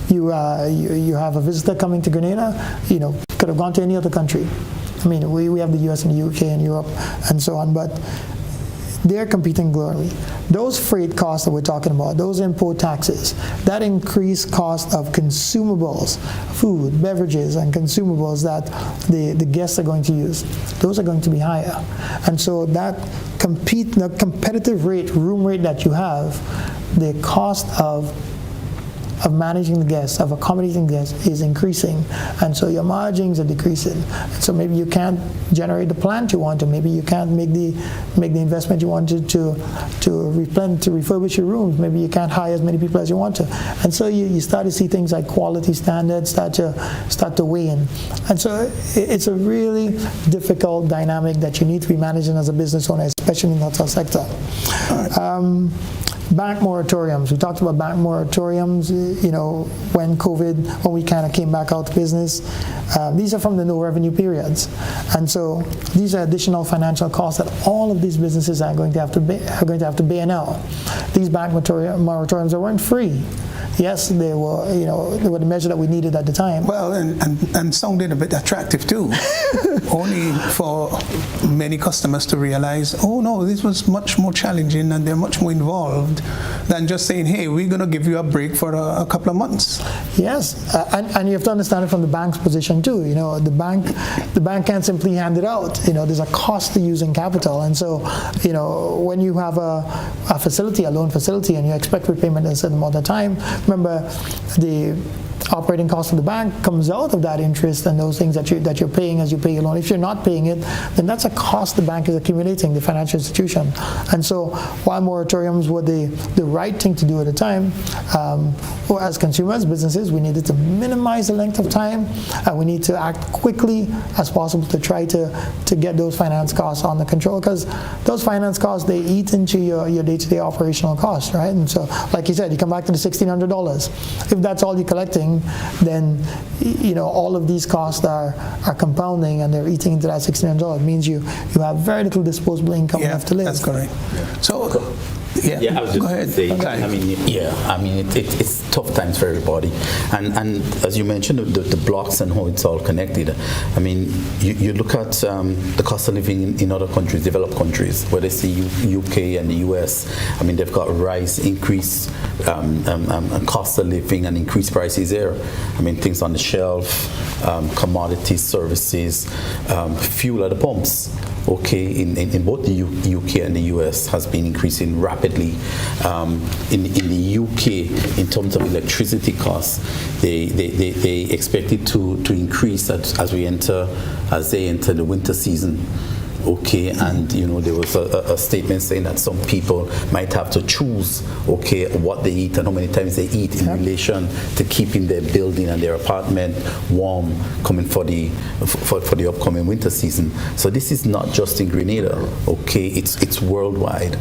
You have a visitor coming to Grenada, could have gone to any other country. I mean, we have the US and the UK and Europe and so on, but they're competing globally. Those freight costs that we're talking about, those import taxes, that increased cost of consumables, food, beverages, and consumables that the guests are going to use, those are going to be higher. And so that the competitive room rate that you have, the cost of managing the guests, of accommodating guests, is increasing, and so your margins are decreasing. And so maybe you can't generate the plant you want to, maybe you can't make the investment you wanted to refurbish your rooms, maybe you can't hire as many people as you want to, and so you start to see things like quality standards start to wane. And so it's a really difficult dynamic that you need to be managing as a business owner, especially in the hotel sector. Bank moratoriums. We talked about bank moratoriums, when we kind of came back out to business. These are from the no revenue periods. And so these are additional financial costs that all of these businesses are going to have to bear now. These bank moratoriums, they weren't free. Yes, they were the measure that we needed at the time. Well, and sounded a bit attractive too. Only for many customers to realize, oh no, this was much more challenging and they're much more involved than just saying, hey, we're going to give you a break for a couple of months. Yes, and you have to understand it from the bank's position too. The bank can't simply hand it out. There's a cost to using capital, and so when you have a facility, a loan facility, and you expect repayment in a certain amount of time. Remember, operating cost of the bank comes out of that interest and those things that you're paying as you pay your loan. If you're not paying it, then that's a cost the bank is accumulating, the financial institution. And so while moratoriums were the right thing to do at the time, or as consumers, businesses, we needed to minimize the length of time, and we need to act quickly as possible to try to get those finance costs under control, because those finance costs, they eat into your day-to-day operational costs, right? And so, like you said, you come back to the $1,600. If that's all you're collecting, then all of these costs are compounding and they're eating into that $1,600. It means you have very little disposable income left to live. That's correct. So, I was just saying, it's tough times for everybody. And as you mentioned, the blocks and how it's all connected. I mean, you look at the cost of living in other countries, developed countries, whether it's the UK and the US. I mean, they've got increased cost of living and increased prices there. I mean, things on the shelf, commodities, services, fuel at the pumps. Okay, in both the UK and the US has been increasing rapidly. In the UK, in terms of electricity costs, they expect it to increase as they enter the winter season. Okay, and there was a statement saying that some people might have to choose, what they eat and how many times they eat in relation to keeping their building and their apartment warm coming for the upcoming winter season. So this is not just in Grenada, it's worldwide.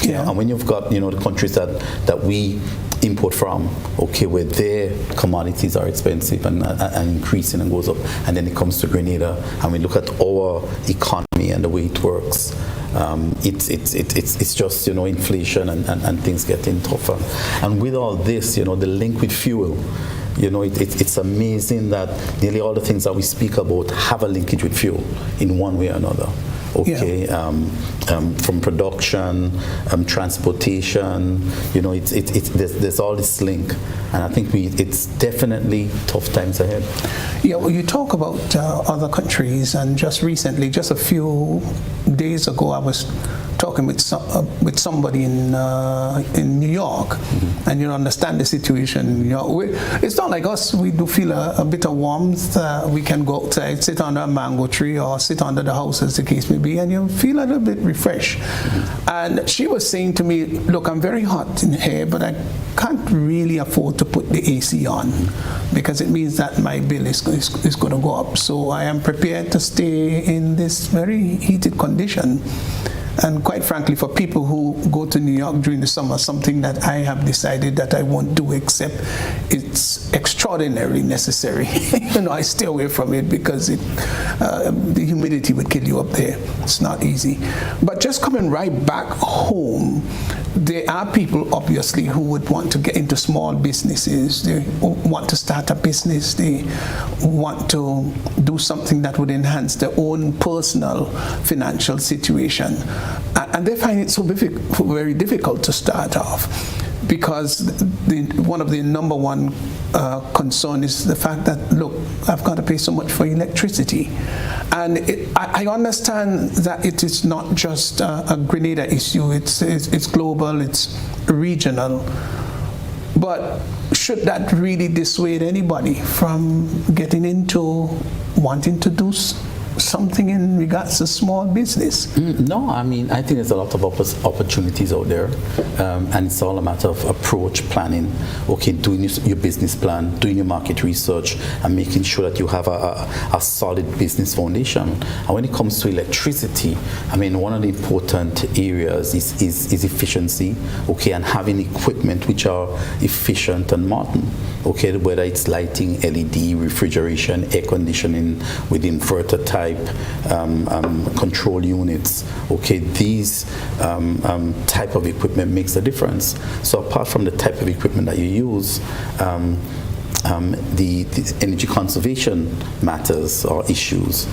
And when you've got the countries that we import from, where their commodities are expensive and increasing and goes up, and then it comes to Grenada and we look at our economy and the way it works, it's just inflation and things getting tougher. And with all this, the link with fuel, it's amazing that nearly all the things that we speak about have a linkage with fuel in one way or another. From production, transportation, there's all this link, and I think it's definitely tough times ahead. Well, you talk about other countries, and just recently, just a few days ago, I was talking with somebody in New York, and you understand the situation. It's not like us. We do feel a bit of warmth. We can go outside, sit under a mango tree, or sit under the house, as the case may be, and you feel a little bit refreshed. And she was saying to me, "Look, I'm very hot in here, but I can't really afford to put the AC on because it means that my bill is going to go up. So I am prepared to stay in this very heated condition." And quite frankly, for people who go to New York during the summer, something that I have decided that I won't do, except it's extraordinarily necessary. I stay away from it because the humidity would kill you up there. It's not easy. But just coming right back home, there are people obviously who would want to get into small businesses. They want to start a business. They want to do something that would enhance their own personal financial situation. And they find it so very difficult to start off, because one of the number one concern is the fact that, look, I've got to pay so much for electricity. And I understand that it is not just a Grenada issue, it's global, it's regional. But should that really dissuade anybody from getting into wanting to do something in regards to small business? No, I mean, I think there's a lot of opportunities out there, and it's all a matter of approach, planning, doing your business plan, doing your market research, and making sure that you have a solid business foundation. And when it comes to electricity, I mean, one of the important areas is efficiency, and having equipment which are efficient and modern, whether it's lighting, LED, refrigeration, air conditioning with inverter type, control units. These type of equipment makes a difference. So apart from the type of equipment that you use, the energy conservation matters or issues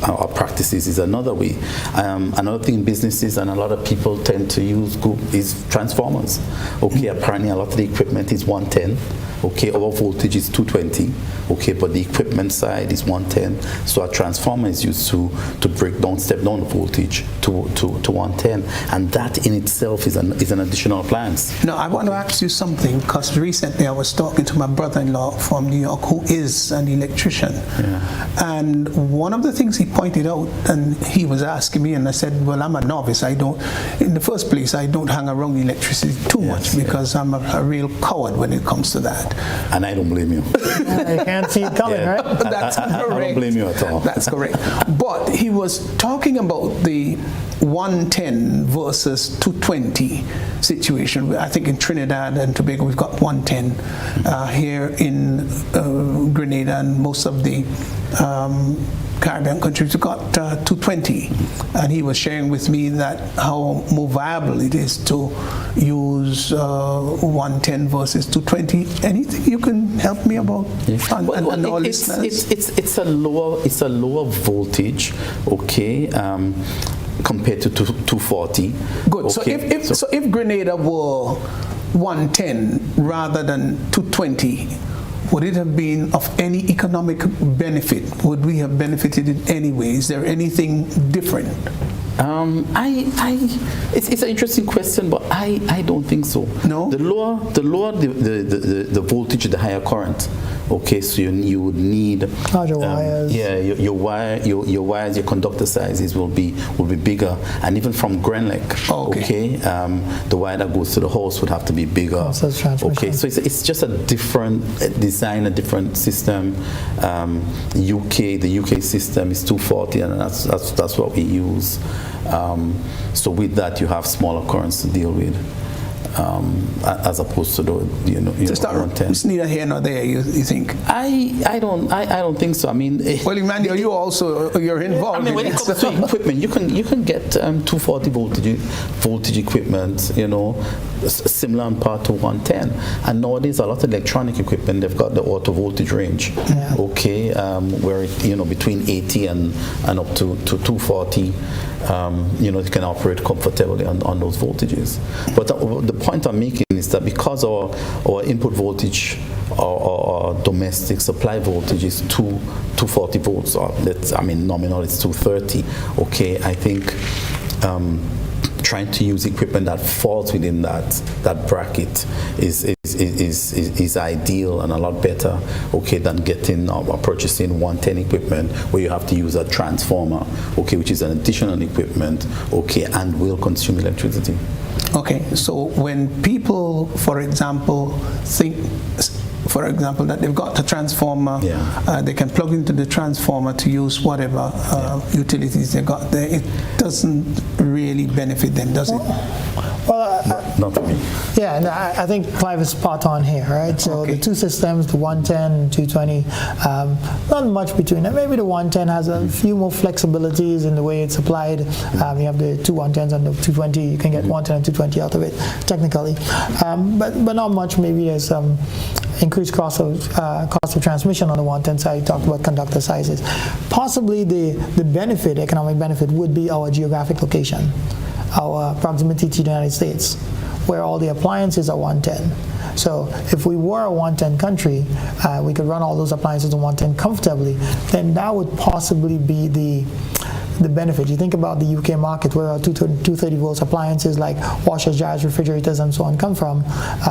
are practices is another way. Another thing businesses and a lot of people tend to use is transformers. Okay, apparently a lot of the equipment is 110. Okay, our voltage is 220. Okay, but the equipment side is 110. So a transformer is used to step down the voltage to 110, and that in itself is an additional appliance. Now, I want to ask you something, because recently I was talking to my brother-in-law from New York, who is an electrician. Yeah. And one of the things he pointed out, and he was asking me, and I said, well, I'm a novice. In the first place, I don't hang around electricity too much because I'm a real coward when it comes to that. And I don't blame you. You can't see it coming, right? That's correct. I don't blame you at all. That's correct. But he was talking about the 110 versus 220 situation. I think in Trinidad and Tobago we've got 110. Here in Grenada and most of the Caribbean countries have got 220, and he was sharing with me that how more viable it is to use 110 versus 220. Anything you can help me about? And all listeners? It's a lower voltage, okay, compared to 240. Good. Okay. So if Grenada were 110 rather than 220, would it have been of any economic benefit? Would we have benefited in any way? Is there anything different? It's an interesting question, but I don't think so. No. The lower the voltage, the higher current. Okay, so you would need larger wires. Yeah, your wires, your conductor sizes will be bigger, and even from Grenlec. Okay, the wire that goes to the house would have to be bigger. Okay, so it's just a different design, a different system. The UK system is 240, and that's what we use. So with that, you have smaller currents to deal with. As opposed to it's neither here nor there. You think? I don't think so. I mean, well, Emmanuel, you're involved. I mean, when it comes to equipment, you can get 240 voltage equipment, similar in part to 110. And nowadays, a lot of electronic equipment, they've got the auto voltage range. Yeah. Okay, where it, between 80 and up to 240. You can operate comfortably on those voltages. But the point I'm making is that because our input voltage or domestic supply voltage is 240 volts, or nominal it's 230. Okay, I think trying to use equipment that falls within that bracket is ideal and a lot better, okay, than getting or purchasing 110 equipment where you have to use a transformer, okay, which is an additional equipment, okay, and will consume electricity. Okay, so when people, for example, think, that they've got the transformer, they can plug into the transformer to use whatever utilities they got there, it doesn't really benefit them, does it? Well, not for me. Yeah, and I think Clive is spot on here, right? So the two systems, the 110 and 220, not much between them. Maybe the 110 has a few more flexibilities in the way it's applied. You have the two 110s and the 220. You can get 110 and 220 out of it, technically. But not much. Maybe there's some increased cost of transmission on the 110 side. You talked about conductor sizes. Possibly the economic benefit would be our geographic location, our proximity to the United States, where all the appliances are 110. So if we were a 110 country, we could run all those appliances on 110 comfortably, then that would possibly be the benefit. You think about the UK market, where our 230 volts appliances like washers, dryers, refrigerators, and so on come from.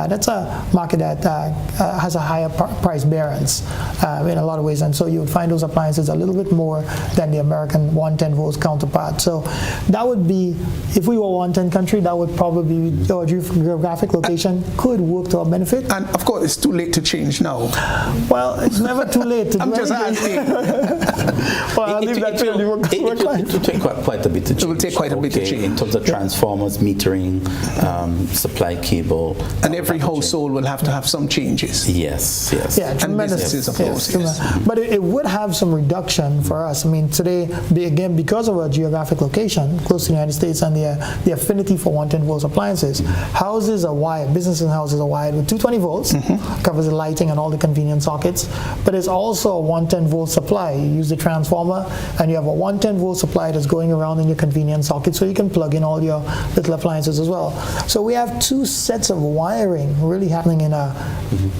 That's a market that has a higher price bearance in a lot of ways, and so you would find those appliances a little bit more than the American 110 volts counterpart. So that would be, if we were a 110 country, that would probably be our geographic location could work to our benefit. And of course, it's too late to change now. Well, it's never too late to do I'm just asking. Well, I'll leave that to you. It will take quite a bit to change. It will take quite a bit to change. In terms of transformers, metering, supply cable. And every household will have to have some changes. Yes. Yeah, tremendous. But it would have some reduction for us. I mean, today, again, because of our geographic location, close to the United States, and the affinity for 110 volts appliances, houses are wired, businesses and houses are wired with 220 volts, covers the lighting and all the convenient sockets, but it's also a 110 volt supply. You use the transformer, and you have a 110 volt supply that's going around in your convenience socket, so you can plug in all your little appliances as well. So we have two sets of wiring really happening in a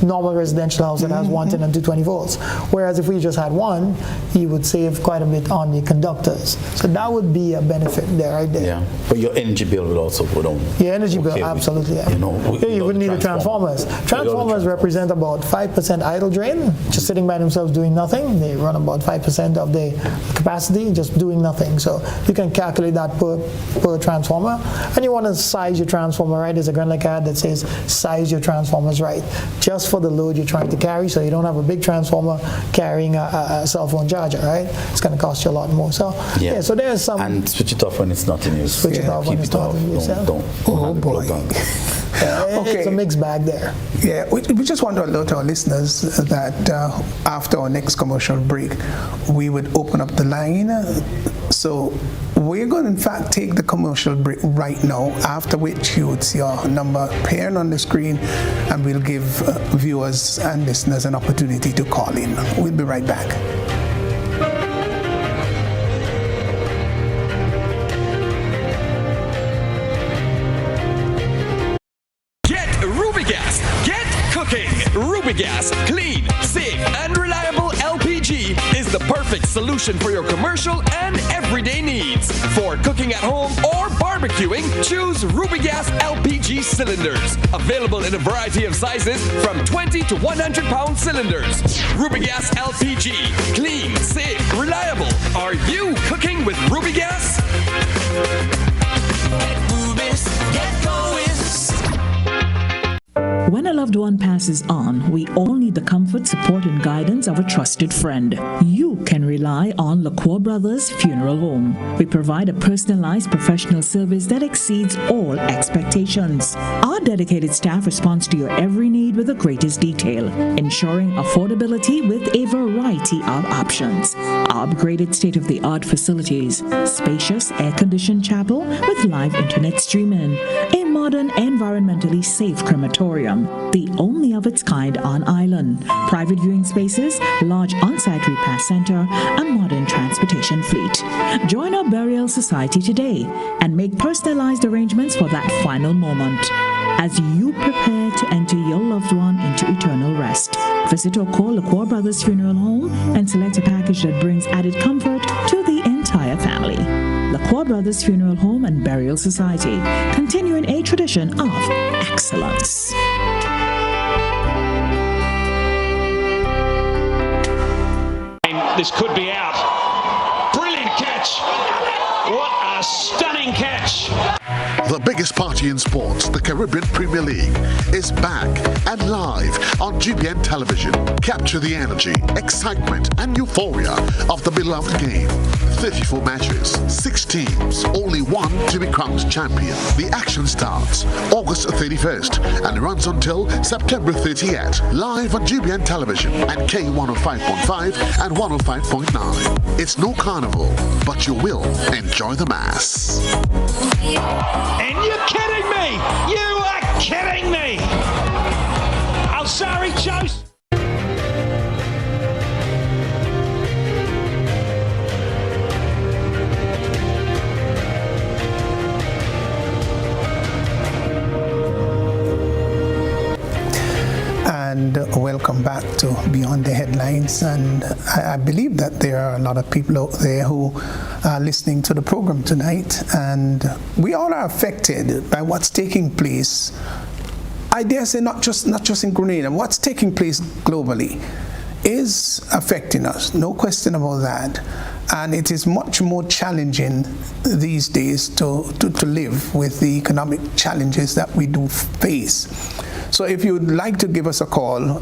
normal residential house that has 110 and 220 volts. Whereas if we just had one, you would save quite a bit on the conductors. So that would be a benefit there, right there. Yeah, but your energy bill will also go down. Your energy bill, absolutely. Yeah. You wouldn't need the transformers. Transformers represent about 5% idle drain, just sitting by themselves doing nothing. They run about 5% of the capacity, just doing nothing. So you can calculate that per transformer. And you want to size your transformer right. There's a Grenlec ad that says size your transformers right, just for the load you're trying to carry, so you don't have a big transformer carrying a cell phone charger, right? It's going to cost you a lot more. So so there's some. And switch it off when it's not in use. Switch it off when it's not in use. Oh boy. It's a mixed bag there. Yeah, we just want to alert our listeners that after our next commercial break, we would open up the line. So we're going to, in fact, take the commercial break right now, after which you would see our number appearing on the screen, and we'll give viewers and listeners an opportunity to call in. We'll be right back. Rubigas, clean, safe, and reliable LPG is the perfect solution for your commercial and everyday needs. For cooking at home or barbecuing, choose Rubigas LPG cylinders. Available in a variety of sizes from 20 to 100 pound cylinders. Rubigas LPG, clean, safe, reliable. Are you cooking with Rubigas? Get Rubis, get going. When a loved one passes on, we all need the comfort, support, and guidance of a trusted friend. You can rely on LaCour Brothers Funeral Home. We provide a personalized professional service that exceeds all expectations. Our dedicated staff responds to your every need with the greatest detail, ensuring affordability with a variety of options. Our upgraded state-of-the-art facilities, spacious air-conditioned chapel with live internet streaming, a modern, environmentally safe crematorium, the only of its kind on island, private viewing spaces, large on-site repast center, a modern transportation fleet. Join our burial society today and make personalized arrangements for that final moment as you prepare to enter your loved one into eternal rest. Visit or call LaCour Brothers Funeral Home and select a package that brings added comfort to the entire family. LaCour Brothers Funeral Home and Burial Society, continuing a tradition of excellence. This could be out. Brilliant catch. What a stunning catch. The biggest party in sports, the Caribbean Premier League, is back and live on GBN television. Capture the energy, excitement, and euphoria of the beloved game. 34 matches, 6 teams, only one to be crowned champion. The action starts August 31st and runs until September 30th. Live on GBN television and K105.5 and 105.9. It's no carnival, but you will enjoy the mass. And you're kidding me! You are kidding me! Al-Sari chose... And welcome back to Beyond the Headlines. And I believe that there are a lot of people out there who are listening to the program tonight, and we all are affected by what's taking place. I dare say not just in Grenada. What's taking place globally is affecting us, no question about that. And it is much more challenging these days to live with the economic challenges that we do face. So if you'd like to give us a call,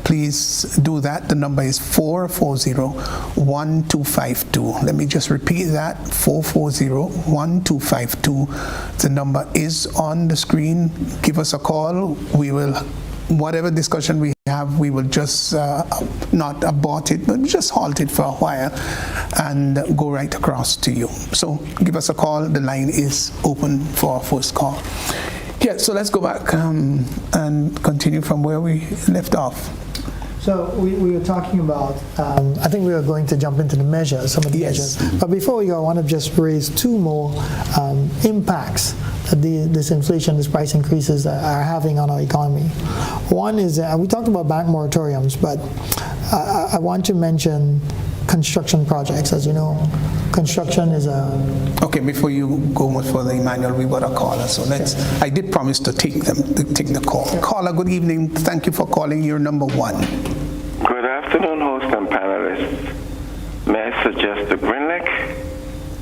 please do that. The number is 440-1252. Let me just repeat that, 440-1252. The number is on the screen. Give us a call. We will, whatever discussion we have, we will just not abort it, but just halt it for a while and go right across to you. So give us a call. The line is open for our first call. Yeah, so let's go back and continue from where we left off. So we were talking about, I think we were going to jump into the measures, some of the measures. But before we go, I want to just raise two more impacts that this inflation, this price increases are having on our economy. One is, we talked about bank moratoriums, but I want to mention construction projects. As you know, construction is a... Okay, before you go much further, Emmanuel, we got a caller, so let's... I did promise to take the call. Sure. Caller, good evening. Thank you for calling. You're number one. Good afternoon, host and panelists. May I suggest to Grenlec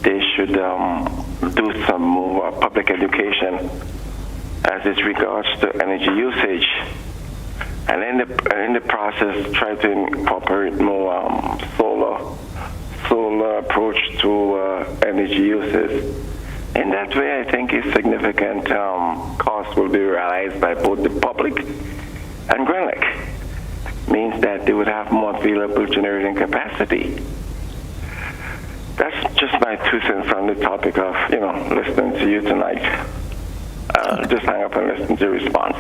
they should do some more public education as it regards to energy usage, and in the process try to incorporate more solar approach to energy uses. In that way, I think a significant cost will be realized by both the public and Grenlec. Means that they would have more available generating capacity. That's just my 2 cents on the topic of, listening to you tonight. Just hang up and listen to your response.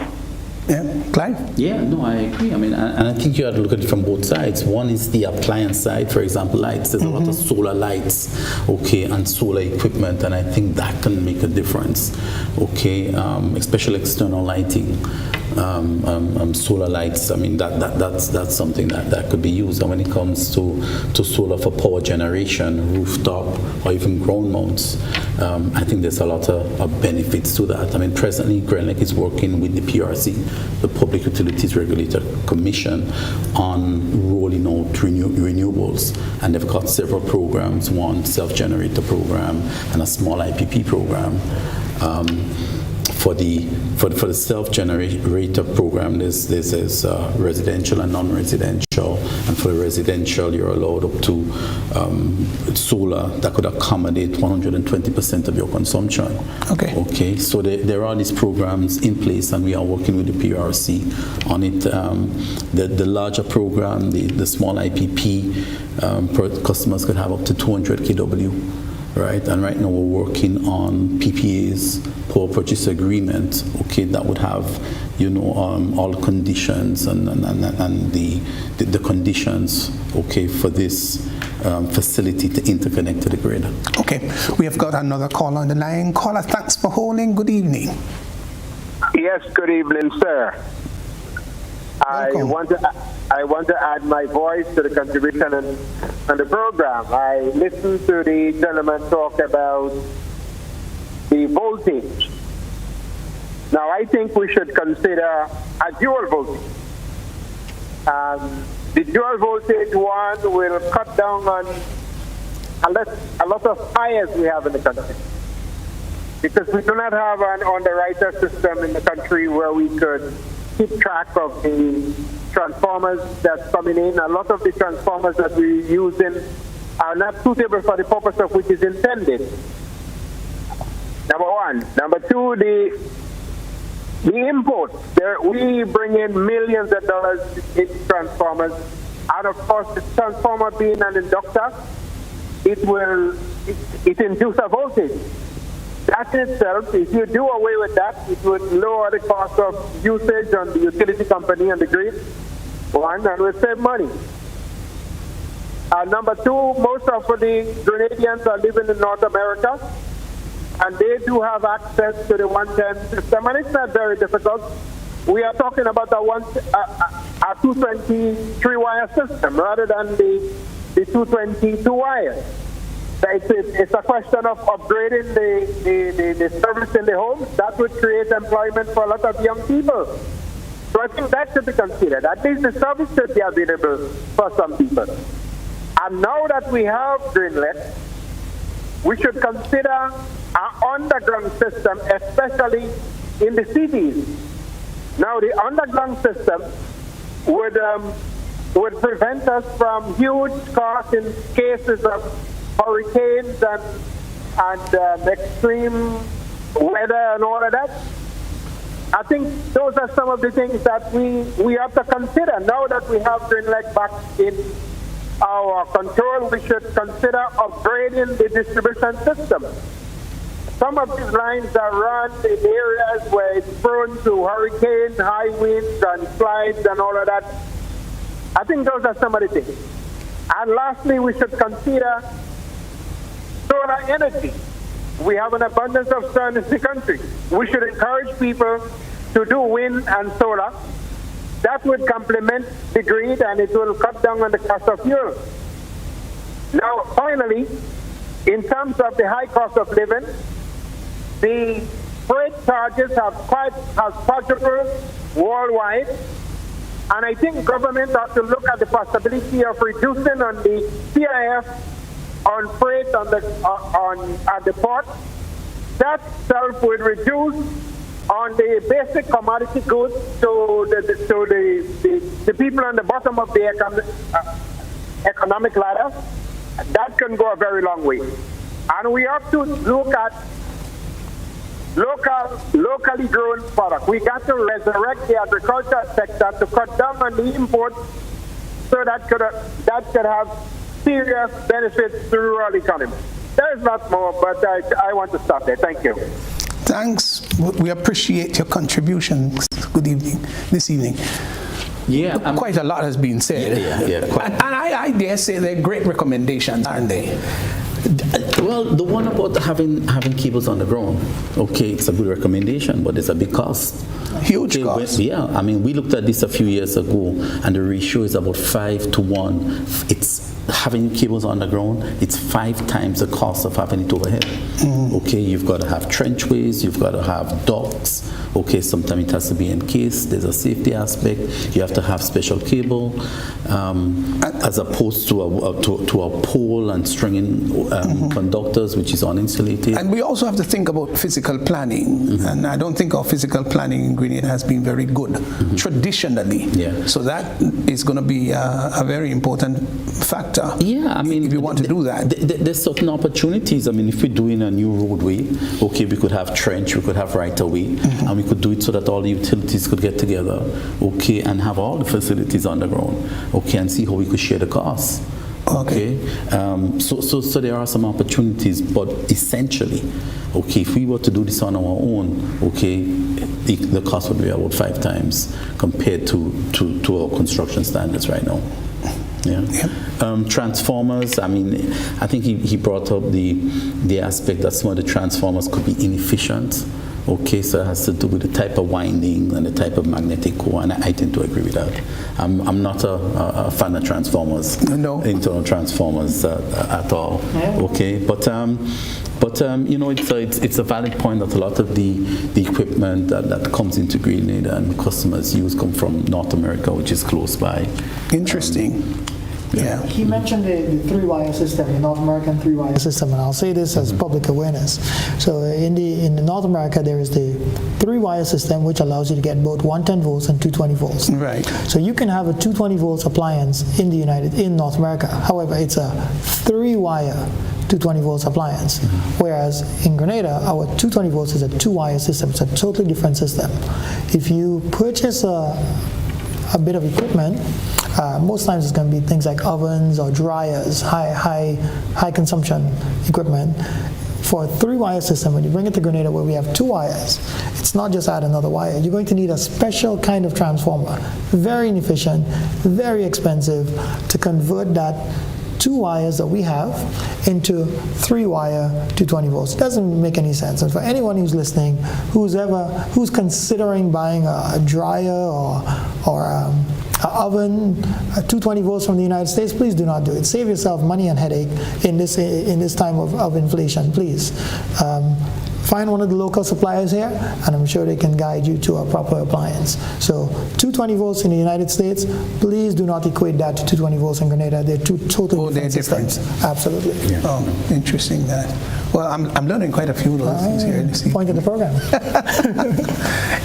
Yeah, Clive? Yeah, no, I agree. I mean, and I think you have to look at it from both sides. One is the appliance side, for example, lights. There's a lot of solar lights, and solar equipment, and I think that can make a difference, especially external lighting. Solar lights, I mean, that's something that could be used. And when it comes to solar for power generation, rooftop, or even ground mounts, I think there's a lot of benefits to that. I mean, presently, Grenlec is working with the PRC, the Public Utilities Regulator Commission, on rolling out renewables. And they've got several programs, one self-generator program and a small IPP program. For the self-generator program, there's residential and non-residential, and for the residential, you're allowed up to solar that could accommodate 120% of your consumption. Okay. So there are these programs in place, and we are working with the PRC on it. The larger program, the small IPP, customers could have up to 200 kW. Right, and right now we're working on PPAs, power purchase agreement, that would have, all conditions and the conditions, for this facility to interconnect to the grid. Okay, we have got another call on the line. Caller, thanks for holding. Good evening. Yes, good evening, sir. I want to add my voice to the contribution on the program. I listened to the gentleman talk about the voltage. Now, I think we should consider a dual voltage. The dual voltage one will cut down on a lot of fires we have in the country. Because we do not have an underwriter system in the country where we could keep track of the transformers that's coming in. A lot of the transformers that we're using are not suitable for the purpose of which is intended. Number one. Number two, the import. We bring in millions of dollars in transformers. And of course, the transformer being an inductor, it induces a voltage. That in itself, if you do away with that, it would lower the cost of usage on the utility company and the grid, one, and will save money. Number two, most of the Grenadians are living in North America, and they do have access to the 110 system, and it's not very difficult. We are talking about a 220 three-wire system rather than the 220 two-wire. It's a question of upgrading the service in the home. That would create employment for a lot of young people. So I think that should be considered. At least the service should be available for some people. And now that we have Grenlec, we should consider an underground system, especially in the cities. Now, the underground system would prevent us from huge costs in cases of hurricanes and extreme weather and all of that. I think those are some of the things that we have to consider. Now that we have Grenlec back in our control, we should consider upgrading the distribution system. Some of these lines are run in areas where it's prone to hurricane, high winds, and slides and all of that. I think those are some of the things. And lastly, we should consider solar energy. We have an abundance of sun in the country. We should encourage people to do wind and solar. That would complement the grid and it will cut down on the cost of fuel. Now, finally, in terms of the high cost of living, the freight charges have quadrupled worldwide, and I think government ought to look at the possibility of reducing on the CIF on freight at the port. That self would reduce on the basic commodity goods to the people on the bottom of the economic ladder. That can go a very long way. And we have to look at locally grown product. We got to resurrect the agriculture sector to cut down on the imports, so that could have serious benefits to the rural economy. There's lots more, but I want to stop there. Thank you. Thanks. We appreciate your contributions. Good evening. This evening. Yeah, quite a lot has been said. And I dare say they're great recommendations, aren't they? Well, the one about having cables on the ground, okay, it's a good recommendation, but it's a big cost. Huge cost. Yeah, I mean, we looked at this a few years ago, and the ratio is about 5 to 1. It's having cables on the ground, it's 5 times the cost of having it overhead. Okay, you've got to have trenchways, you've got to have docks. Okay, sometimes it has to be encased. There's a safety aspect. You have to have special cable, as opposed to a pole and stringing conductors, which is uninsulated. And we also have to think about physical planning. And I don't think our physical planning in Grenada has been very good traditionally. So that is going to be a very important factor. Yeah, I mean, if you want to do that. There's certain opportunities. I mean, if we're doing a new roadway, okay, we could have trench, we could have right-of-way, and we could do it so that all the utilities could get together, okay, and have all the facilities on the ground, okay, and see how we could share the costs. Okay, so there are some opportunities, but essentially, okay, if we were to do this on our own, okay, the cost would be about 5 times compared to our construction standards right now. Transformers, I mean, I think he brought up the aspect that some of the transformers could be inefficient. Okay, so it has to do with the type of winding and the type of magnetic core, and I tend to agree with that. I'm not a fan of transformers, internal transformers at all. Okay, but you know, it's a valid point that a lot of the equipment that comes into Grenada and customers use come from North America, which is close by. Interesting. Yeah. He mentioned the 3-wire system, the North American 3-wire system, and I'll say this as public awareness. So in North America, there is the 3-wire system, which allows you to get both 110 volts and 220 volts. Right. So you can have a 220 volts appliance in North America. However, it's a 3-wire 220 volts appliance, whereas in Grenada, our 220 volts is a 2-wire system. It's a totally different system. If you purchase a bit of equipment, most times it's going to be things like ovens or dryers, high consumption equipment. For a 3-wire system, when you bring it to Grenada where we have 2 wires, it's not just add another wire. You're going to need a special kind of transformer, very inefficient, very expensive, to convert that 2 wires that we have into 3-wire 220 volts. It doesn't make any sense. And for anyone who's listening, who's considering buying a dryer or an oven, 220 volts from the United States, please do not do it. Save yourself money and headache in this time of inflation, please. Find one of the local suppliers here, and I'm sure they can guide you to a proper appliance. So 220 volts in the United States, please do not equate that to 220 volts in Grenada. They're two totally different systems. Absolutely. Yeah. Oh, interesting that. Well, I'm learning quite a few of those things here. This point of the program.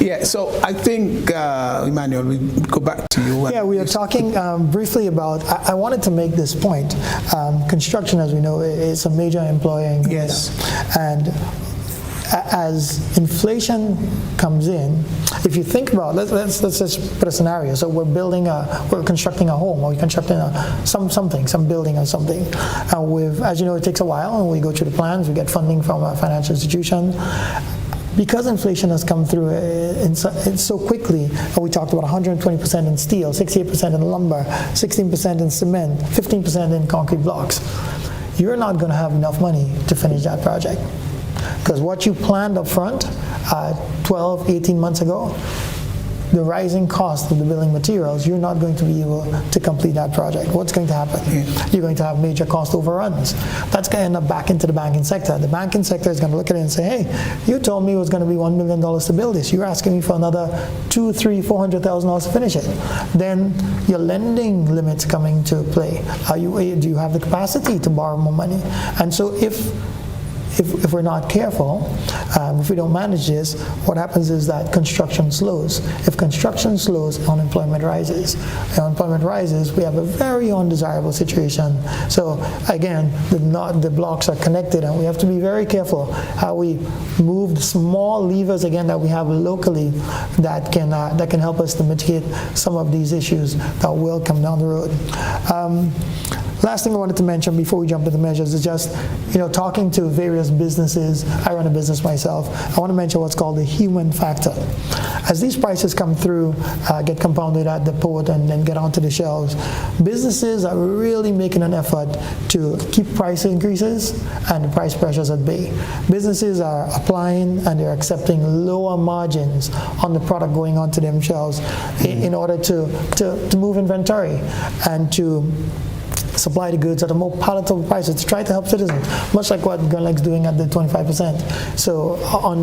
Yeah, so I think, Emmanuel, we go back to you. Yeah, we are talking briefly about, I wanted to make this point. Construction, as we know, is a major employer in Grenada. Yes. And as inflation comes in, if you think about, let's just put a scenario. So we're constructing a home, or we're constructing some building or something. As you know, it takes a while, and we go through the plans. We get funding from a financial institution. because inflation has come through so quickly, and we talked about 120% in steel, 68% in lumber, 16% in cement, 15% in concrete blocks, you're not going to have enough money to finish that project. Because what you planned up front 12, 18 months ago, the rising cost of the building materials, you're not going to be able to complete that project. What's going to happen? You're going to have major cost overruns. That's going to end up back into the banking sector. The banking sector is going to look at it and say, hey, you told me it was going to be $1 million to build this. You're asking me for another $200,000, $300,000, $400,000 to finish it. Then your lending limits come into play. Do you have the capacity to borrow more money? And so if we're not careful, if we don't manage this, what happens is that construction slows. If construction slows, unemployment rises. If unemployment rises, we have a very undesirable situation. So again, the blocks are connected, and we have to be very careful how we move the small levers again that we have locally that can help us to mitigate some of these issues that will come down the road. Last thing I wanted to mention before we jump into measures is just, talking to various businesses. I run a business myself. I want to mention what's called the human factor. As these prices come through, get compounded at the port and then get onto the shelves, businesses are really making an effort to keep price increases and the price pressures at bay. Businesses are applying and they're accepting lower margins on the product going onto them shelves in order to move inventory and to supply the goods at a more palatable price to try to help citizens, much like what Grenlec's doing at the 25%. So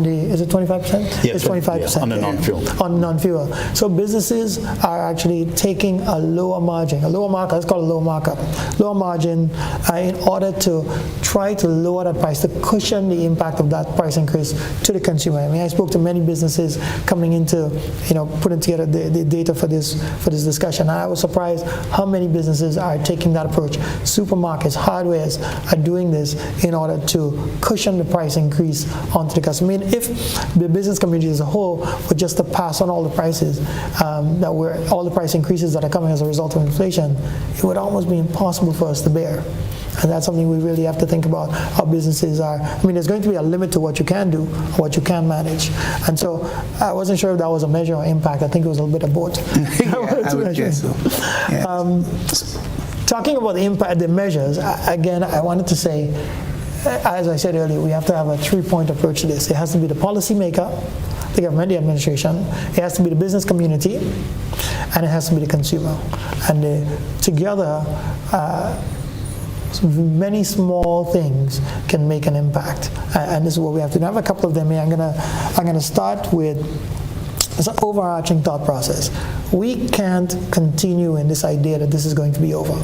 is it 25%? Yes, it's 25%. Yeah, on the non-fuel. On non-fuel. So businesses are actually taking a lower margin, let's call it a lower markup, lower margin in order to try to lower that price, to cushion the impact of that price increase to the consumer. I mean, I spoke to many businesses coming into, putting together the data for this discussion, and I was surprised how many businesses are taking that approach. Supermarkets, hardwares are doing this in order to cushion the price increase onto the customer. I mean, if the business community as a whole were just to pass on all the prices all the price increases that are coming as a result of inflation, it would almost be impossible for us to bear. And that's something we really have to think about how businesses are. I mean, there's going to be a limit to what you can do, what you can manage. And so I wasn't sure if that was a measure or impact. I think it was a little bit of both. I would guess so. Yes. Talking about the impact, the measures, again, I wanted to say, as I said earlier, we have to have a three-point approach to this. It has to be the policymaker, the government, the administration, it has to be the business community, and it has to be the consumer. And together, many small things can make an impact. And this is what we have to do. I have a couple of them here. I'm gonna start with it's an overarching thought process. We can't continue in this idea that this is going to be over.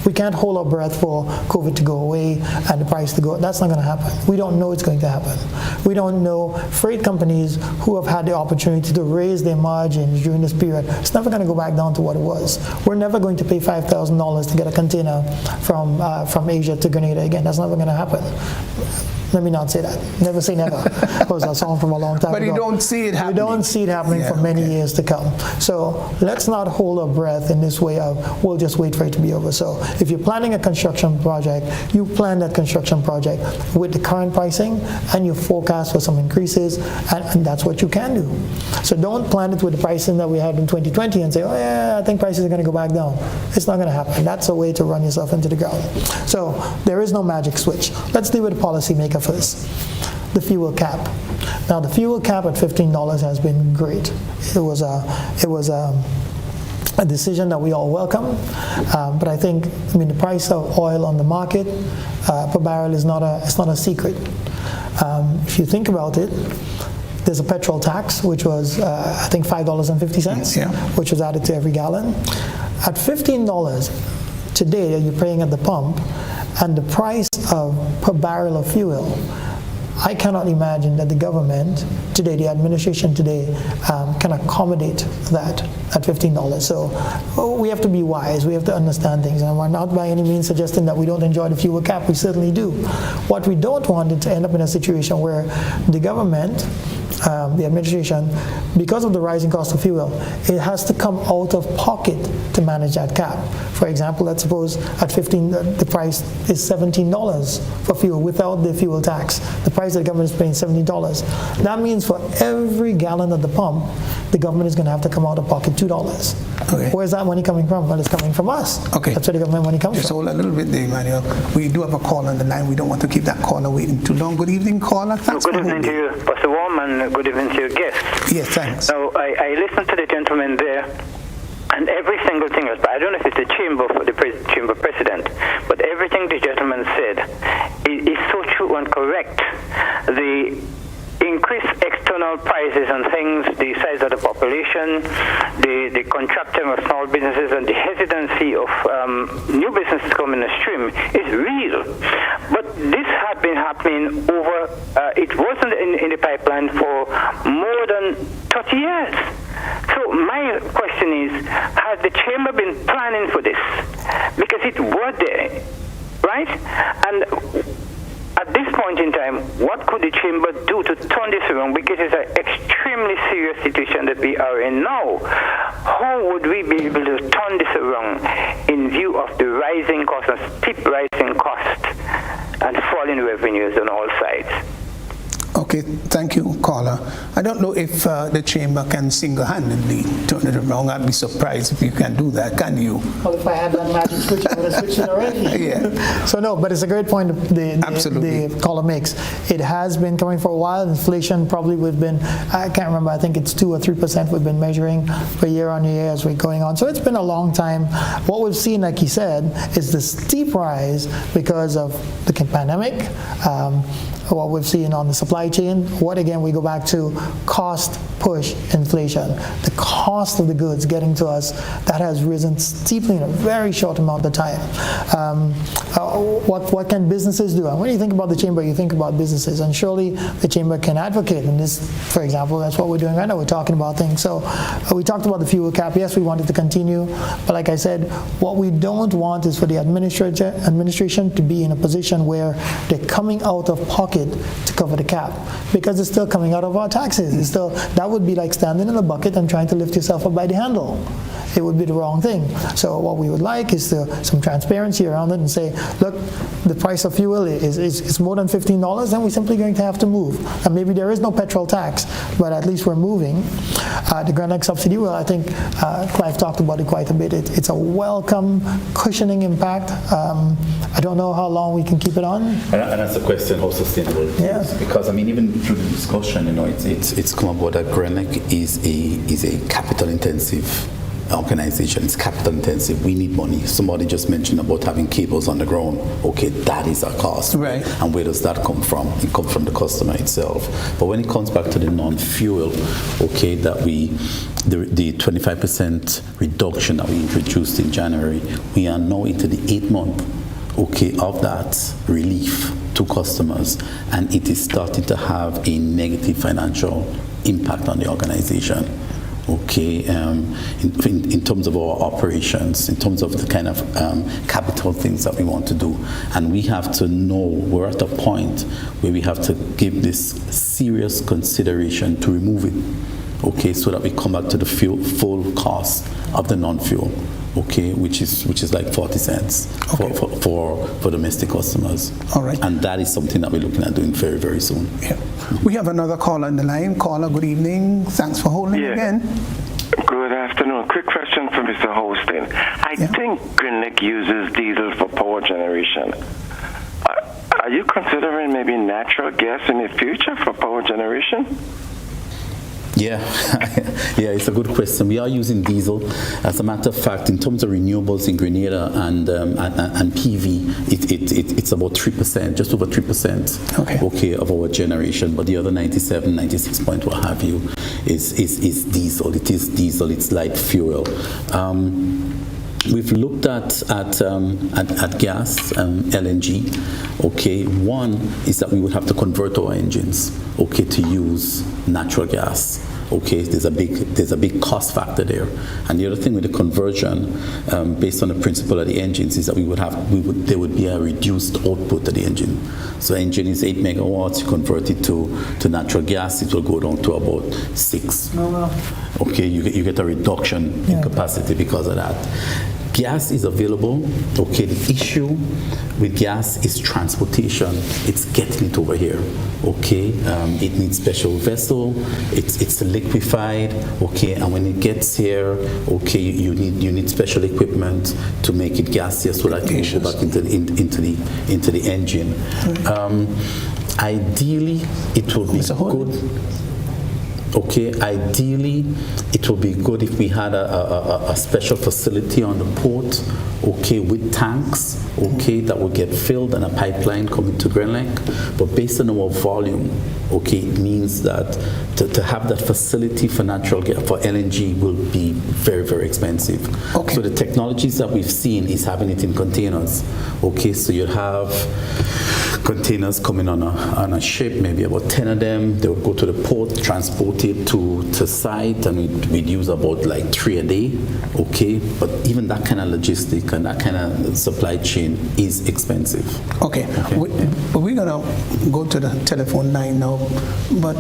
We can't hold our breath for COVID to go away and the price to go. That's not going to happen. We don't know it's going to happen. We don't know freight companies who have had the opportunity to raise their margins during this period. It's never going to go back down to what it was. We're never going to pay $5,000 to get a container from Asia to Grenada again. That's never going to happen. Let me not say that. Never say never. That was a song from a long time ago. But you don't see it happening. We don't see it happening for many years to come. So let's not hold our breath in this way of, we'll just wait for it to be over. So if you're planning a construction project, you plan that construction project with the current pricing and you forecast for some increases, and that's what you can do. So don't plan it with the pricing that we had in 2020 and say, oh yeah, I think prices are going to go back down. It's not going to happen. That's a way to run yourself into the ground. So there is no magic switch. Let's deal with the policymaker first. The fuel cap. Now the fuel cap at $15 has been great. It was a decision that we all welcome, but I think the price of oil on the market per barrel is not a secret. If you think about it, there's a petrol tax, which was I think $5.50, which was added to every gallon. At $15 today, you're paying at the pump, and the price per barrel of fuel, I cannot imagine that the government today, the administration today, can accommodate that at $15. So we have to be wise. We have to understand things. And we're not by any means suggesting that we don't enjoy the fuel cap. We certainly do. What we don't want is to end up in a situation where the government the administration, because of the rising cost of fuel, it has to come out of pocket to manage that cap. For example, let's suppose at 15, the price is $17 for fuel without the fuel tax. The price that the government is paying $70. That means for every gallon at the pump, the government is going to have to come out of pocket $2. Okay. Where's that money coming from? Well, it's coming from us. Okay. That's where the government money comes Just from. hold a little bit there, Emmanuel. We do have a call on the line. We don't want to keep that caller waiting too long. Good evening, caller. Thanks Good for evening to holding. you, Pastor Worme, and good evening to your guests. Yes, thanks. Now, I listened to the gentleman there, and every single thing, I don't know if it's the chamber for the chamber president, but everything the gentleman said is so true and correct. The increased external prices and things, the size of the population, the contracting of small businesses, and the hesitancy of new businesses coming stream is real. But this had been happening over, it wasn't in the pipeline for more than 30 years. So my question is, has the chamber been planning for this? Because it was there, right? And at this point in time, what could the chamber do to turn this around? Because it's an extremely serious situation that we are in now. How would we be able to turn this around in view of the rising costs and steep rising costs and falling revenues on all sides? Okay, thank you, caller. I don't know if the chamber can single-handedly turn it around. I'd be surprised if you can do that, can you? Well, if I had that magic switch, I would have switched it already. Yeah. So no, but it's a great point the caller makes. It has been coming for a while. Inflation probably we've been, I can't remember, I think it's 2 or 3% we've been measuring for year on year as we're going on. So it's been a long time. What we've seen, like he said, is the steep rise because of the pandemic, what we've seen on the supply chain. What again, we go back to cost push inflation. The cost of the goods getting to us, that has risen steeply in a very short amount of time. What can businesses do? And when you think about the chamber, you think about businesses, and surely the chamber can advocate in this. For example, that's what we're doing right now. We're talking about things. So we talked about the fuel cap. Yes, we want it to continue, but like I said, what we don't want is for the administration to be in a position where they're coming out of pocket to cover the cap, because it's still coming out of our taxes. It's still, that would be like standing in a bucket and trying to lift yourself up by the handle. It would be the wrong thing. So what we would like is some transparency around it and say, look, the price of fuel is more than $15, then we're simply going to have to move. And maybe there is no petrol tax, but at least we're moving. The Grenlec subsidy, well, I think Clive talked about it quite a bit. It's a welcome cushioning impact. I don't know how long we can keep it on. And that's the question, how sustainable it is. Because I mean, even through the discussion, you know, it's come about that Grenlec is a capital intensive organization. It's capital intensive. We need money. Somebody just mentioned about having cables on the ground. Okay, that is our cost. Right. And where does that come from? It comes from the customer itself. But when it comes back to the non-fuel, okay, that the 25% reduction that we introduced in January, we are now into the 8th month, okay, of that relief to customers, and it is starting to have a negative financial impact on the organization. Okay, in terms of our operations, in terms of the kind of capital things that we want to do. And we have to know we're at a point where we have to give this serious consideration to remove it, okay, so that we come back to the full cost of the non-fuel, okay, which is like 40 cents for domestic customers. All right. And that is something that we're looking at doing very, very soon. Yeah. We have another caller on the line. Caller, good evening. Thanks for holding again. Good afternoon. Quick question for Mr. Hosten. I think Grenlec uses diesel for power generation. Are you considering maybe natural gas in the future for power generation? Yeah, yeah, it's a good question. We are using diesel. As a matter of fact, in terms of renewables in Grenada and PV, it's about 3%, just over 3%. Okay, of our generation. But the other 96 point what have you is diesel. It is diesel. It's light fuel. We've looked at gas, LNG. Okay, one is that we would have to convert our engines, okay, to use natural gas. Okay, there's a big cost factor there. And the other thing with the conversion, based on the principle of the engines, is that there would be a reduced output of the engine. So engine is 8 megawatts, you convert it to natural gas, it will go down to about 6. Oh, wow. Okay, you get a reduction in capacity because of that. Gas is available. Okay, the issue with gas is transportation. It's getting it over here. Okay, it needs special vessel. It's liquefied. Okay, and when it gets here, okay, you need special equipment to make it gaseous so that it can go back into the engine. Ideally, it will be good. Okay, ideally, it would be good if we had a special facility on the port, okay, with tanks, okay, that would get filled and a pipeline coming to Grenlec. But based on our volume, okay, it means that to have that facility for natural gas, for LNG, will be very, very expensive. Okay. So the technologies that we've seen is having it in containers. Okay, so you have containers coming on a ship, maybe about 10 of them. They would go to the port, transport it to site, and we'd use about like 3 a day. Okay, but even that kind of logistic and that kind of supply chain is expensive. Okay. We're gonna go to the telephone line now, but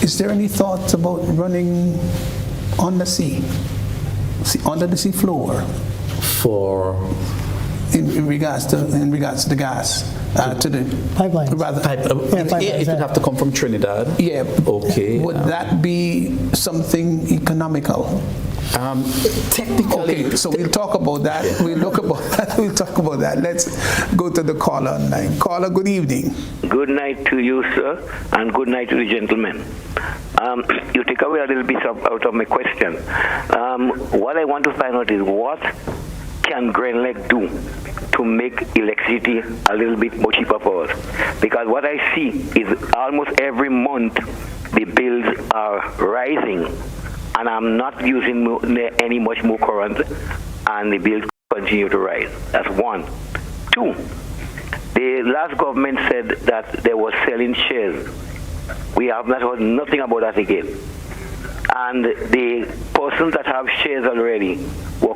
is there any thoughts about running on the sea, under the sea floor? In regards to the gas, to the pipeline. It would have to come from Trinidad. Yeah. Okay. Would that be something economical? Technically. Okay, so we'll talk about that. Yeah. We'll talk about that. Let's go to the caller line. Caller, good evening. Good night to you, sir, and good night to the gentlemen. You take away a little bit out of my question. What I want to find out is what can Grenlec do to make electricity a little bit more cheaper for us? Because what I see is almost every month the bills are rising, and I'm not using any much more current, and the bills continue to rise. That's one. Two, the last government said that they were selling shares. We have not heard nothing about that again. And the persons that have shares already were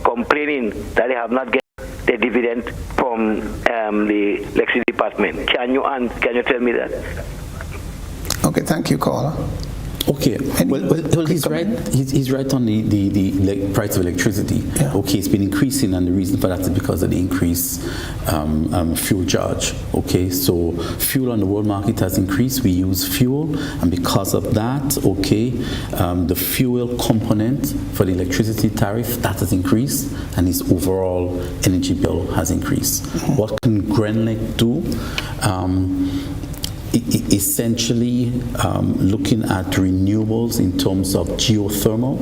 complaining that they have not get the dividend from the electricity department. Can you tell me that? Okay, thank you, caller. Okay, well he's right. He's right on the price of electricity. Yeah. Okay, it's been increasing, and the reason for that is because of the increased fuel charge. Okay, so fuel on the world market has increased. We use fuel, and because of that, okay, the fuel component for the electricity tariff, that has increased, and his overall energy bill has increased. Mm-hmm. What can Grenlec do? Essentially looking at renewables in terms of geothermal.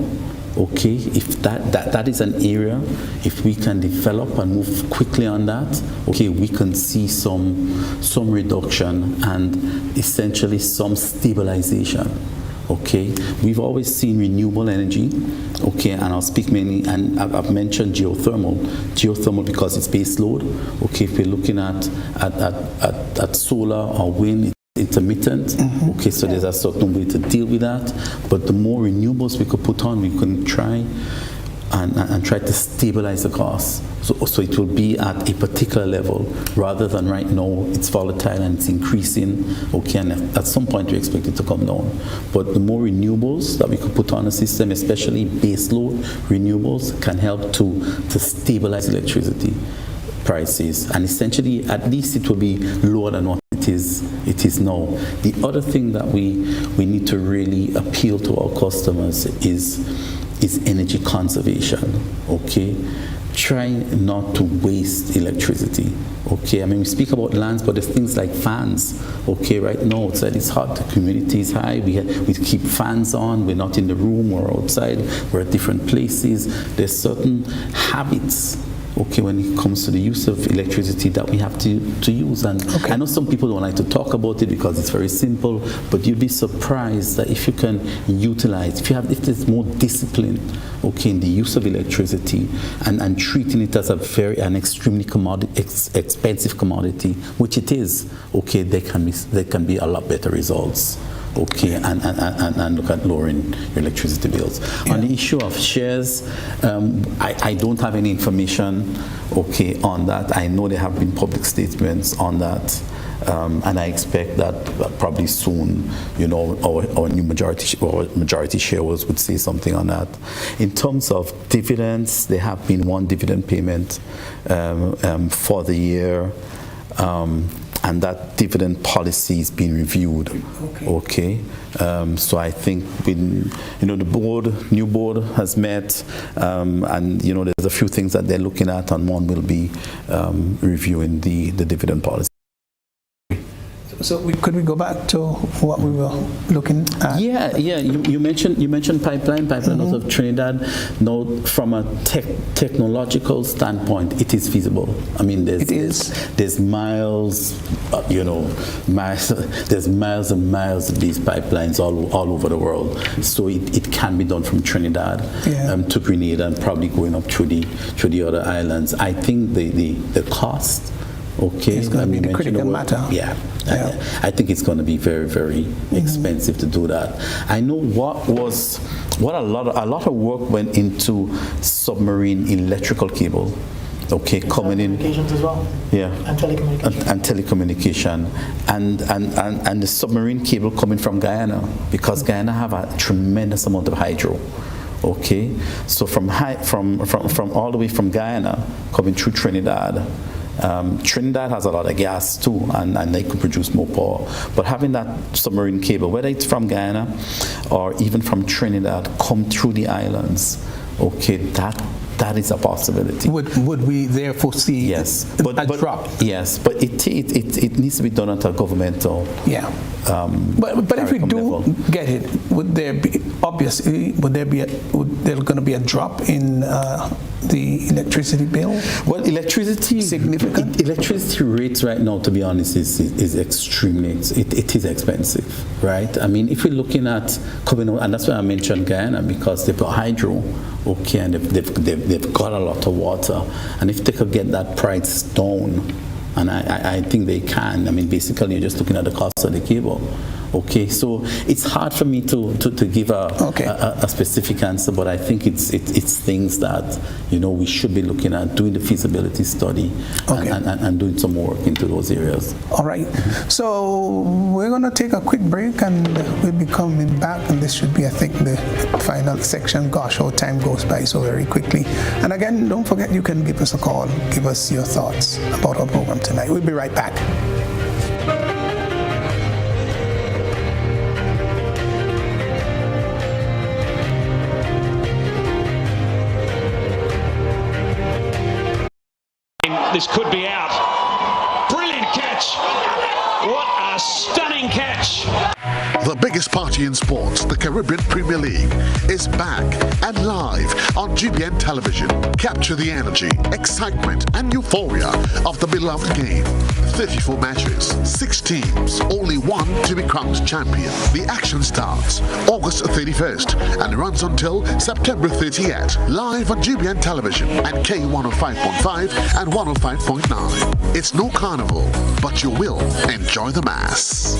Okay, if that is an area, if we can develop and move quickly on that, okay, we can see some reduction and essentially some stabilization. Okay, we've always seen renewable energy, okay, and I'll speak mainly, and I've mentioned geothermal because it's base load. Okay, if we're looking at solar or wind, intermittent. Mm-hmm. Okay, so there's a certain way to deal with that, but the more renewables we could put on, we can try and try to stabilize the cost. So it will be at a particular level rather than right now it's volatile and it's increasing. Okay, and at some point we expect it to come down. But the more renewables that we could put on the system, especially baseload renewables, can help to stabilize electricity prices, and essentially at least it will be lower than what it is now. The other thing that we need to really appeal to our customers is energy conservation. Okay, try not to waste electricity. Okay, I mean we speak about lamps, but there's things like fans. Okay, right now outside it's hot, the humidity is high, we keep fans on, we're not in the room, we're outside, we're at different places. There's certain habits, okay, when it comes to the use of electricity that we have to use. And okay, I know some people don't like to talk about it because it's very simple, but you'd be surprised that if you can utilize, if there's more discipline, okay, in the use of electricity and treating it as an extremely expensive commodity, which it is, okay, there can be a lot better results. okay, and look at lowering your electricity bills. Yeah. On the issue of shares, I don't have any information, okay, on that. I know there have been public statements on that. And I expect that probably soon, our new majority shareholders would say something on that. In terms of dividends, there have been one dividend payment for the year, and that dividend policy is being reviewed. Okay. So I think when, the new board has met, and there's a few things that they're looking at, and one will be reviewing the dividend policy. So could we go back to what we were looking at? Yeah. You mentioned pipeline out of Trinidad. Now, from a technological standpoint, it is feasible. I mean, there's miles, there's miles and miles of these pipelines all over the world. So it can be done from Trinidad to Grenada, and probably going up through the other islands. I think the cost. Okay, it's going to be the critical matter. Yeah. I think it's going to be very, very expensive to do that. I know a lot of work went into submarine electrical cable. Okay, coming in. Telecommunications as well. Yeah. And telecommunication. And telecommunication, and the submarine cable coming from Guyana, because Guyana have a tremendous amount of hydro. Okay, so from all the way from Guyana coming through Trinidad. Trinidad has a lot of gas too, and they could produce more power. But having that submarine cable, whether it's from Guyana or even from Trinidad, come through the islands, okay, that is a possibility. Would we therefore see a drop? Yes, but it needs to be done at a governmental. Yeah. But if we do get it, would there going to be a drop in the electricity bill? Well, significant. Electricity rates right now, to be honest, is extremely. It is expensive, right? I mean, if we're looking at coming out, and that's why I mentioned Guyana, because they've got hydro, okay, and they've got a lot of water, and if they could get that price down. And I think they can. I mean, basically, you're just looking at the cost of the cable. Okay, so it's hard for me to give a specific answer, but I think it's things that we should be looking at, doing the feasibility study, and doing some more work into those areas. All right. So we're going to take a quick break, and we'll be coming back, and this should be, I think, the final section. Gosh, how time goes by so very quickly. And again, don't forget, you can give us a call, give us your thoughts about our program tonight. We'll be right back. This could be out. Brilliant catch. What a stunning catch. The biggest party in sports, the Caribbean Premier League, is back and live on GBN television. Capture the energy, excitement, and euphoria of the beloved game. 34 matches, 6 teams, only one to be crowned champion. The action starts August 31st and runs until September 30th. Live on GBN television at K105.5 and 105.9. It's no carnival, but you will enjoy the mass.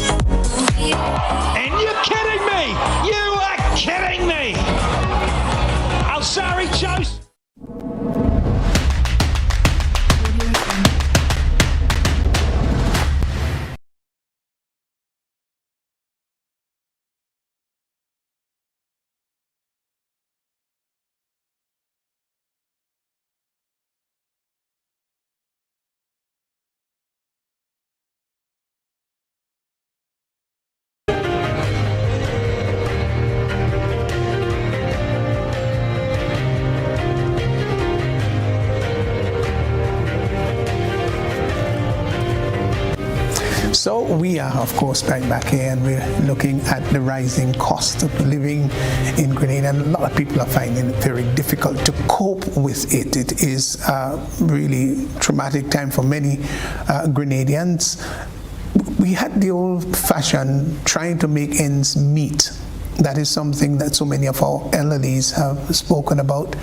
And you're kidding me! You are kidding me! Al-Sari chose... So we are, of course, back here, and we're looking at the rising cost of living in Grenada. And a lot of people are finding it very difficult to cope with it. It is a really traumatic time for many Grenadians. We had the old-fashioned trying to make ends meet That is something that so many of our elderlies have spoken about.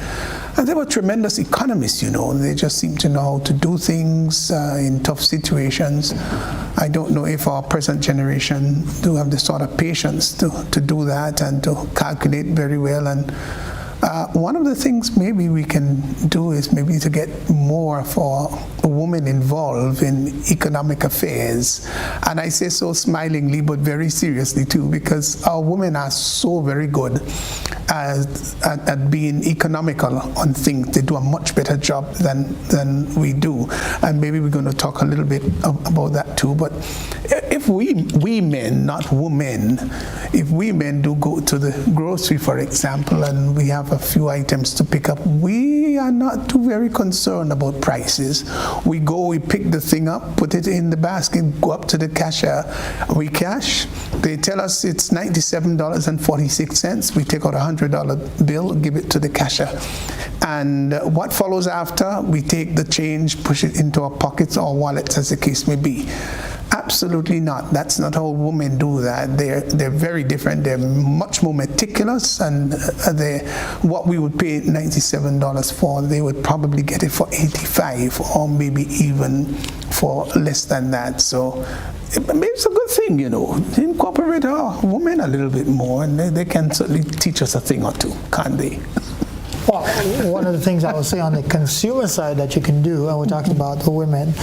And they were tremendous economists, you know. They just seem to know how to do things in tough situations. I don't know if our present generation do have the sort of patience to do that and to calculate very well. And one of the things maybe we can do is maybe to get more for women involved in economic affairs. And I say so smilingly, but very seriously too, because our women are so very good at being economical on things. They do a much better job than we do. And maybe we're going to talk a little bit about that too. But if we men, not women, if we men do go to the grocery, for example, and we have a few items to pick up, we are not too very concerned about prices. We go, we pick the thing up, put it in the basket, go up to the cashier, we cash. They tell us it's $97.46. We take out a $100 bill, give it to the cashier. And what follows after, we take the change, push it into our pockets or wallets, as the case may be. Absolutely not. That's not how women do that. They're very different. They're much more meticulous, and what we would pay $97 for, they would probably get it for $85 or maybe even for less than that. So maybe it's a good thing, you know. Incorporate our women a little bit more, and they can certainly teach us a thing or two, can't they? Well, one of the things I would say on the consumer side that you can do, and we're talking about the women,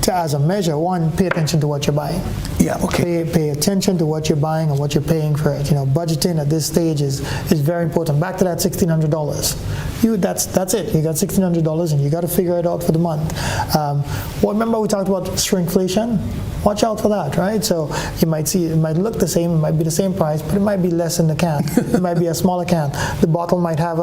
as a measure, one, pay attention to what you're buying. Yeah, okay. Pay attention to what you're buying and what you're paying for it. You know, budgeting at this stage is very important. Back to that $1,600. That's it. You got $1,600 and you got to figure it out for the month. Remember we talked about shrinkflation? Watch out for that, right? So you might see it might look the same, it might be the same price, but it might be less in the can. It might be a smaller can. The bottle might have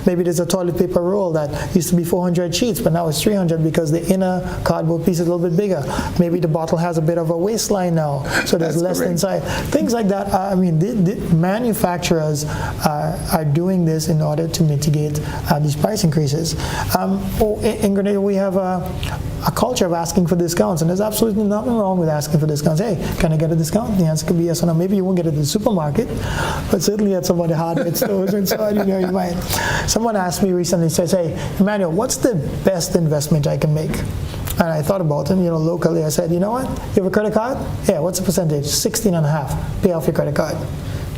maybe there's a toilet paper roll that used to be 400 sheets, but now it's 300 because the inner cardboard piece is a little bit bigger. Maybe the bottle has a bit of a waistline now, so there's less inside. Things like that. I mean, the manufacturers are doing this in order to mitigate these price increases. In Grenada, we have a culture of asking for discounts, and there's absolutely nothing wrong with asking for discounts. Hey, can I get a discount? The answer could be yes or no. Maybe you won't get it at the supermarket, but certainly at some of the hardware stores inside, you know, you might. Someone asked me recently, says, hey, Emmanuel, what's the best investment I can make? And I thought about it, you know, locally. I said, you know what? You have a credit card? Yeah, what's the percentage? 16.5. Pay off your credit card.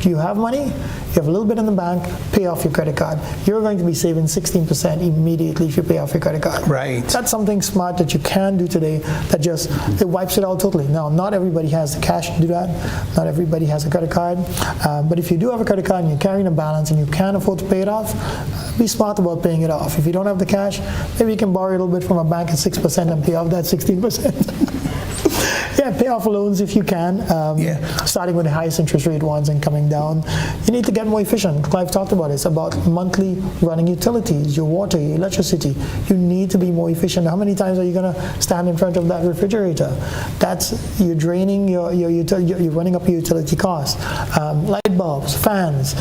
Do you have money? You have a little bit in the bank, pay off your credit card. You're going to be saving 16% immediately if you pay off your credit card. Right. That's something smart that you can do today that just, it wipes it out totally. Now, not everybody has the cash to do that. Not everybody has a credit card. But if you do have a credit card and you're carrying a balance and you can afford to pay it off, be smart about paying it off. If you don't have the cash, maybe you can borrow a little bit from a bank at 6% and pay off that 16%. Yeah, pay off loans if you can, starting with the highest interest rate ones and coming down. You need to get more efficient. Clive talked about it. It's about monthly running utilities, your water, your electricity. You need to be more efficient. How many times are you going to stand in front of that refrigerator? You're draining you're running up your utility costs. Light bulbs, fans,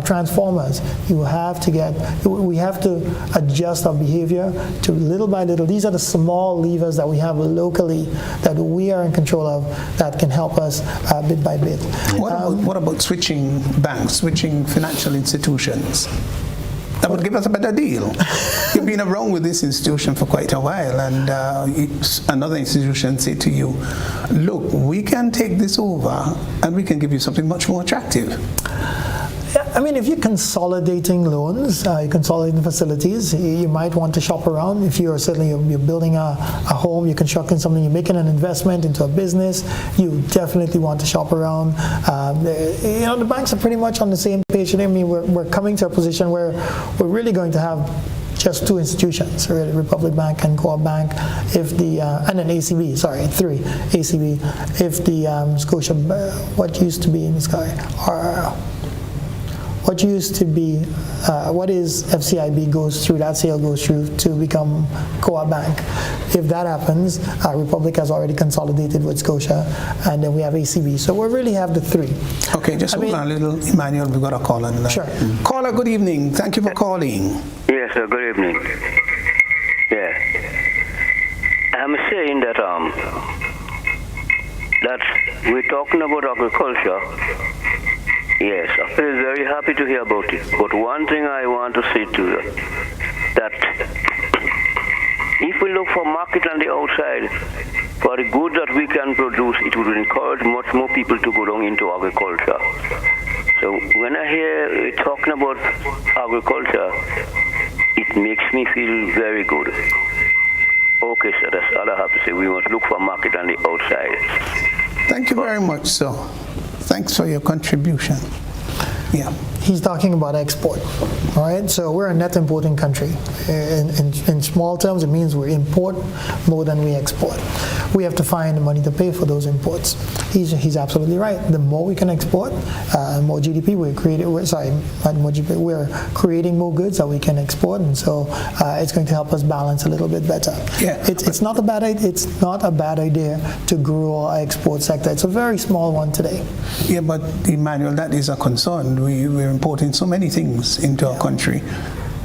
transformers. We have to adjust our behavior to little by little. These are the small levers that we have locally that we are in control of that can help us bit by bit. What about switching banks, switching financial institutions? That would give us a better deal. You've been around with this institution for quite a while, and another institution say to you, look, we can take this over and we can give you something much more attractive. I mean, if you're consolidating loans, you're consolidating facilities, you might want to shop around. If you're building a home, you're constructing something, you're making an investment into a business, you definitely want to shop around. The banks are pretty much on the same page. I mean, we're coming to a position where we're really going to have just two institutions, really, Republic Bank and Co-op Bank, and then ACB, sorry, three, ACB. If the Scotia, what used to be in the sky, what used to be, what is FCIB goes through, that sale goes through to become Co-op Bank. If that happens, Republic has already consolidated with Scotia, and then we have ACB. So we really have the three. Okay, just hold on a little, Emmanuel, we've got a caller. Sure. Caller, good evening. Thank you for calling. Yes, sir, good evening. Yeah. I'm saying that we're talking about agriculture, Yes, I'm very happy to hear about it. But one thing I want to say to you, that if we look for market on the outside, for the goods that we can produce, it would encourage much more people to go down into agriculture. So when I hear you talking about agriculture, it makes me feel very good. Okay, sir, that's all I have to say. We must look for market on the outside. Thank you very much, sir. Thanks for your contribution. Yeah. He's talking about export, all right? So we're a net importing country. In small terms, it means we import more than we export. We have to find the money to pay for those imports. He's absolutely right. The more we can export, more GDP we're creating. We're creating more goods that we can export, and so it's going to help us balance a little bit better. Yeah. It's not a bad idea to grow our export sector. It's a very small one today. Yeah, but Emmanuel, that is a concern. We're importing so many things into our country.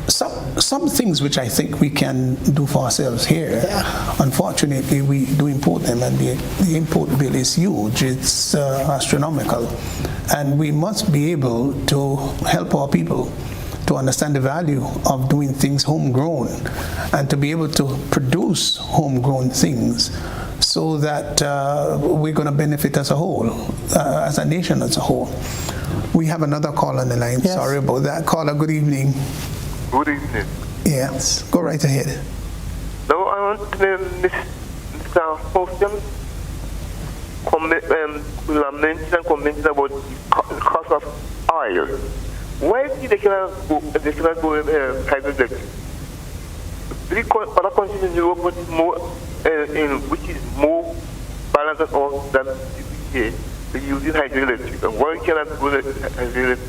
Some things which I think we can do for ourselves here. Unfortunately, we do import them, and the import bill is huge. It's astronomical, and we must be able to help our people to understand the value of doing things homegrown and to be able to produce homegrown things, so that we're going to benefit as a whole, as a nation as a whole. We have another call on the line. Yes. Sorry about that. Caller, good evening. Good evening. Yes, go right ahead. Now I want to Mr. Hosten mention about the cost of oil. Why they cannot go in hydroelectric? Other countries in Europe which is more balanced oil than the UK, they're using hydroelectric. And why cannot go hydroelectric?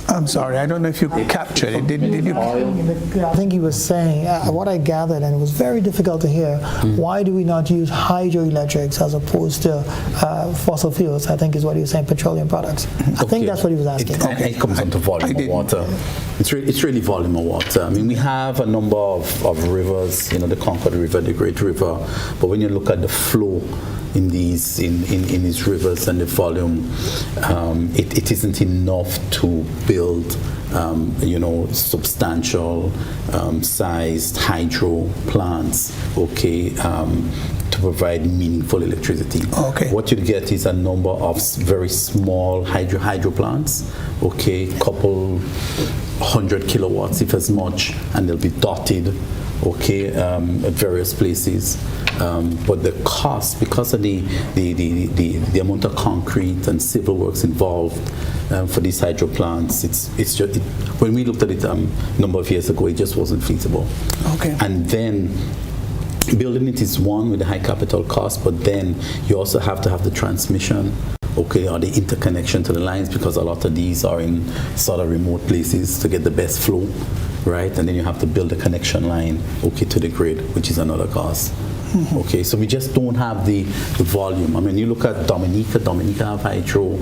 I'm sorry, I don't know if you captured it. Did you? I think he was saying, what I gathered, and it was very difficult to hear, why do we not use hydroelectrics as opposed to fossil fuels, I think is what he was saying, petroleum products. I think that's what he was asking. It comes down to volume of water. It's really volume of water. I mean, we have a number of rivers, the Concord River, the Great River, but when you look at the flow in these rivers and the volume, it isn't enough to build substantial sized hydro plants, to provide meaningful electricity. What you get is a number of very small hydro plants, couple 100 kilowatts if as much, and they'll be dotted at various places. But the cost, because of the amount of concrete and civil works involved for these hydro plants, it's just when we looked at it a number of years ago, it just wasn't feasible. And then building it is one with a high capital cost, but then you also have to have the transmission, or the interconnection to the lines, because a lot of these are in sort of remote places to get the best flow, right? And then you have to build a connection line, to the grid, which is another cost. So we just don't have the volume. I mean, you look at Dominica have hydro,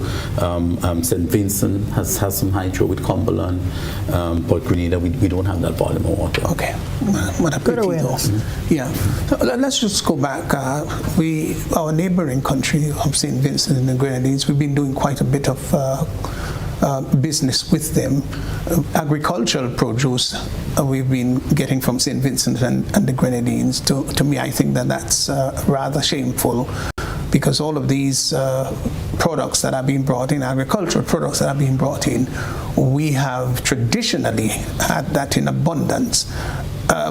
St. Vincent has some hydro with Cumberland, but Grenada, we don't have that volume of water. What a pity though. Yeah. So let's just go back. Our neighboring country of St. Vincent and the Grenadines, we've been doing quite a bit of business with them. Agricultural produce we've been getting from St. Vincent and the Grenadines. To me, I think that's rather shameful, because all of these products that are being brought in, agricultural products that are being brought in, we have traditionally had that in abundance.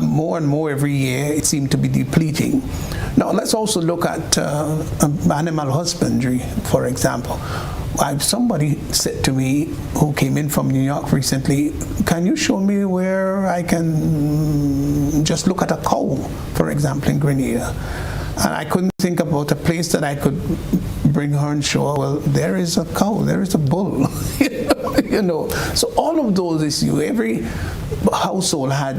More and more every year, it seems to be depleting. Now, let's also look at animal husbandry, for example. Somebody said to me, who came in from New York recently, can you show me where I can just look at a cow, for example, in Grenada? And I couldn't think about a place that I could bring her and show her, well, there is a cow, there is a bull. So all of those issues, every household had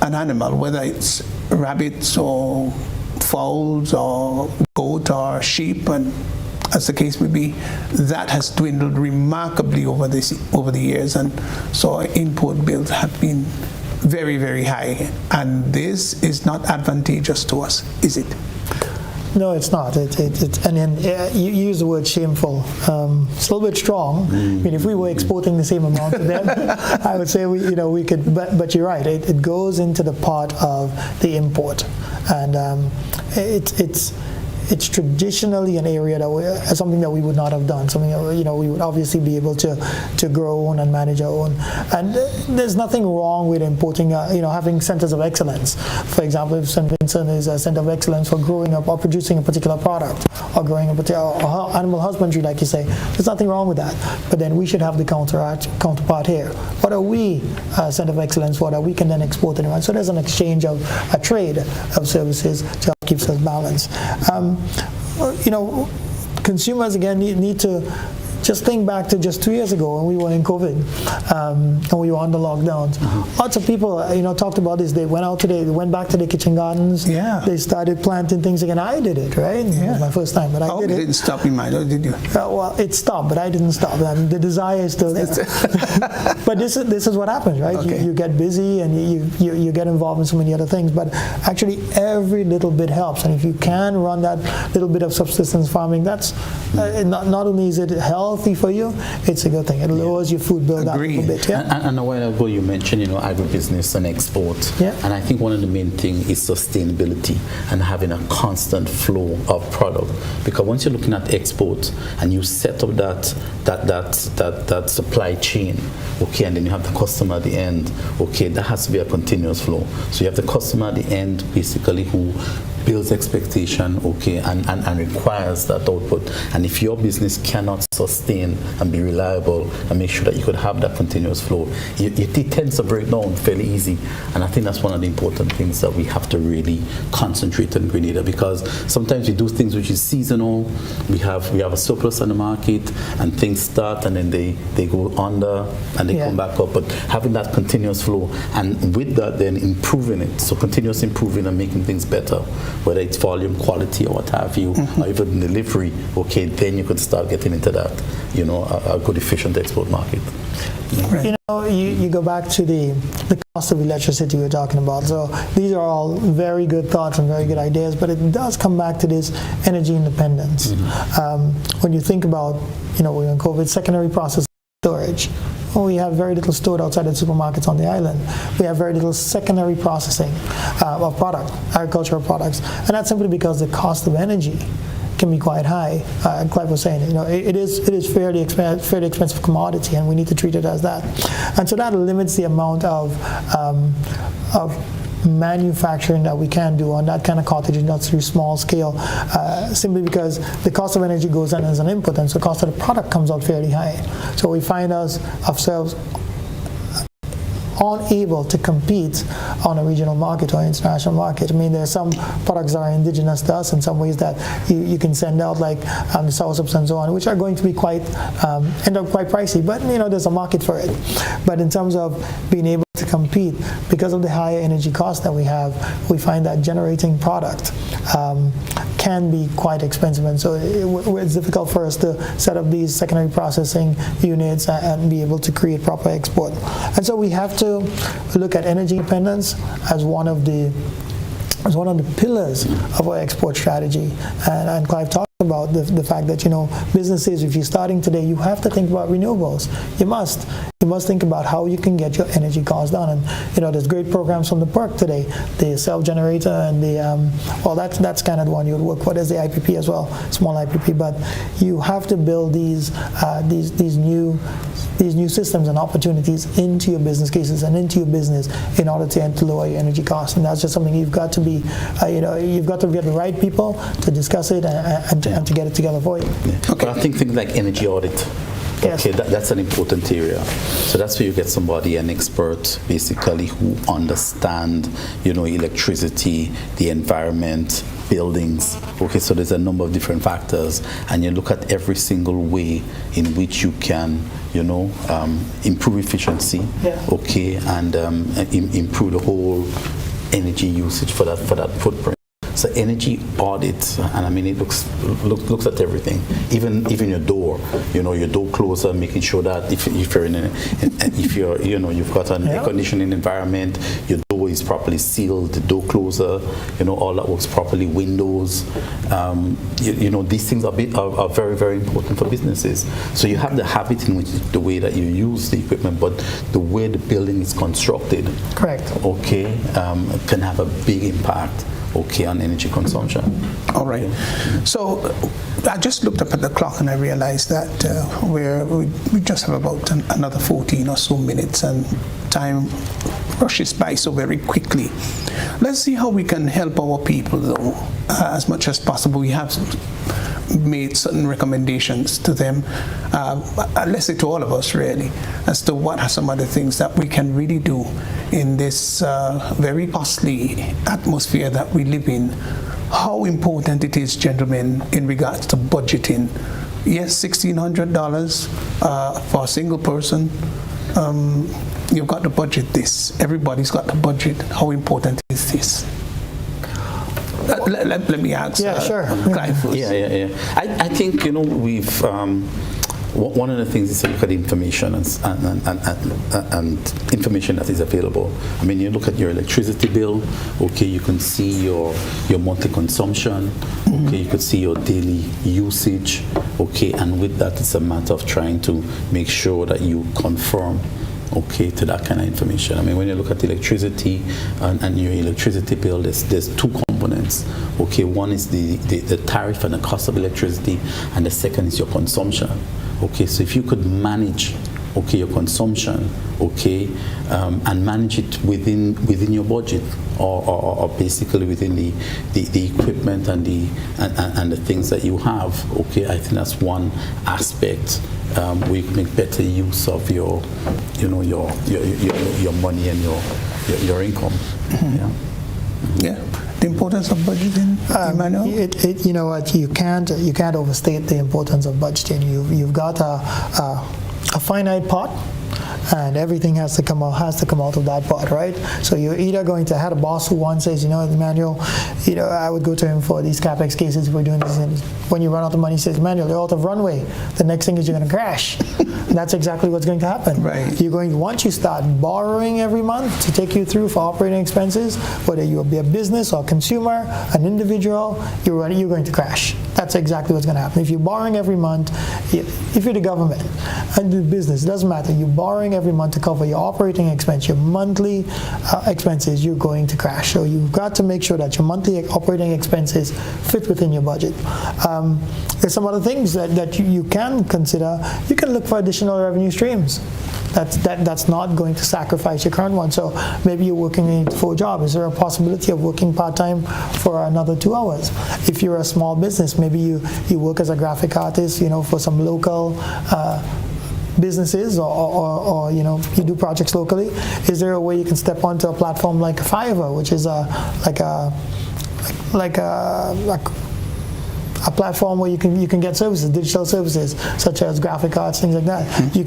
an animal, whether it's rabbits or fowls or goat or sheep, and as the case may be, that has dwindled remarkably over the years, and so our import bills have been very, very high, and this is not advantageous to us, is it? No, it's not. And then you use the word shameful. It's a little bit strong. I mean, if we were exporting the same amount to them, I would say we could. But you're right. It goes into the part of the import, and it's traditionally an area that something that we would not have done. Something that, we would obviously be able to grow our own and manage our own. And there's nothing wrong with importing. Having centers of excellence. For example, if Stephenson is a center of excellence for growing up or producing a particular product, or growing a particular animal husbandry, like you say, there's nothing wrong with that. But then we should have the counterpart here. What are we a center of excellence for that we can then export it? So there's an exchange of a trade of services to help keep us balanced. Consumers again need to just think back to just 2 years ago when we were in COVID and we were under lockdowns. Lots of people, talked about this. They went out today. They went back to the kitchen gardens. Yeah. They started planting things again. I did it, right? Yeah. It was my first time, but I did it. It didn't stop you, mind, did you? Well, it stopped, but I didn't stop. The desire is still there. But this is what happens, right? Okay. You get busy and you get involved in so many other things. But actually, every little bit helps. And if you can run that little bit of subsistence farming, that's not only is it healthy for you, it's a good thing. It lowers your food bill that little bit. Yeah. And a while ago you mentioned, agribusiness and export. Yeah. And I think one of the main things is sustainability and having a constant flow of product. Because once you're looking at export and you set up that supply chain, okay, and then you have the customer at the end, okay, that has to be a continuous flow. So you have the customer at the end, basically, who builds expectation, okay, and requires that output. And if your business cannot sustain and be reliable and make sure that you could have that continuous flow, it tends to break down fairly easy. And I think that's one of the important things that we have to really concentrate on Grenada, because sometimes we do things which is seasonal. We have a surplus on the market and things start and then they go under and they come back up. But having that continuous flow, and with that then improving it, so continuous improving and making things better, whether it's volume, quality, or what have you, or even delivery, okay, then you could start getting into that, a good, efficient export market. Right. You go back to the cost of electricity we're talking about. So these are all very good thoughts and very good ideas, but it does come back to this energy independence. When you think about, we're in COVID, secondary processing storage. We have very little stored outside the supermarkets on the island. We have very little secondary processing of agricultural products. And that's simply because the cost of energy can be quite high. Clive was saying, it is fairly expensive commodity, and we need to treat it as that. And so that limits the amount of manufacturing that we can do on that kind of cottage industry, small scale, simply because the cost of energy goes in as an input, and so the cost of the product comes out fairly high. So we find ourselves unable to compete on a regional market or international market. I mean, there are some products that are indigenous to us in some ways that you can send out, like the soursoups and so on, which are going to be end up quite pricey, but there's a market for it. But in terms of being able to compete, because of the higher energy costs that we have, we find that generating product can be quite expensive, and so it's difficult for us to set up these secondary processing units and be able to create proper export. And so we have to look at energy independence as one of the pillars of our export strategy. And Clive talked about the fact that businesses, if you're starting today, you have to think about renewables. You must think about how you can get your energy costs down. And there's great programs from the PERC today, the self-generator and the that's kind of the one you would work for. There's the IPP as well, small IPP. But you have to build these new systems and opportunities into your business cases and into your business in order to lower your energy costs. And that's just something you've got to be, you've got to get the right people to discuss it and to get it together for you. Yeah. Okay. But I think things like energy audit, okay, that's an important area. So that's where you get somebody, an expert, basically, who understand, electricity, the environment, buildings. Okay, so there's a number of different factors, and you look at every single way in which you can, improve efficiency, okay, and improve the whole energy usage for that footprint. So energy audit, and I mean it looks at everything, even your door, your door closer, making sure that if you're in you've got an air conditioning environment, your door is properly sealed, the door closer, all that works properly, windows. These things are very, very important for businesses. So you have the habit in which the way that you use the equipment, but the way the building is constructed, correct, okay, can have a big impact, okay, on energy consumption. All right. So I just looked up at the clock and I realized that we just have about another 14 or so minutes, and time rushes by so very quickly. Let's see how we can help our people, though, as much as possible. We have made certain recommendations to them, let's say to all of us really, as to what are some of the things that we can really do in this very costly atmosphere that we live in. How important it is, gentlemen, in regards to budgeting. Yes, $1,600 for a single person. You've got to budget this. everybody's got to budget. How important is this? Let me ask. Clive first. Yeah. I think we've one of the things is to look at information and information that is available. I mean, you look at your electricity bill. Okay, you can see your monthly consumption. Okay, you could see your daily usage. Okay, and with that, it's a matter of trying to make sure that you conform, okay, to that kind of information. I mean, when you look at electricity and your electricity bill, there's two components. Okay, one is the tariff and the cost of electricity, and the second is your consumption. Okay, so if you could manage, okay, your consumption, okay, and manage it within your budget, or basically within the equipment and the things that you have, okay, I think that's one aspect where you can make better use of your money and your income. Yeah. The importance of budgeting, Emmanuel? You know what? You can't overstate the importance of budgeting. You've got a finite pot, and everything has to come out of that pot, right? So you're either going to have a boss who once says, Emmanuel, I would go to him for these capex cases if we're doing this. And when you run out of money, he says, Emmanuel, you're out of runway. The next thing is you're going to crash. And that's exactly what's going to happen. Right. Once you start borrowing every month to take you through for operating expenses, whether you be a business or consumer, an individual, you're going to crash. That's exactly what's going to happen. If you're borrowing every month, if you're the government and the business, it doesn't matter. You're borrowing every month to cover your operating expense, your monthly expenses, you're going to crash. So you've got to make sure that your monthly operating expenses fit within your budget. There's some other things that you can consider. You can look for additional revenue streams. That's not going to sacrifice your current one. So maybe you're working a full job. Is there a possibility of working part-time for another 2 hours? If you're a small business, maybe you work as a graphic artist, for some local businesses, or you do projects locally. Is there a way you can step onto a platform like Fiverr, which is a platform where you can get services, digital services such as graphic arts, things like that. Mm-hmm.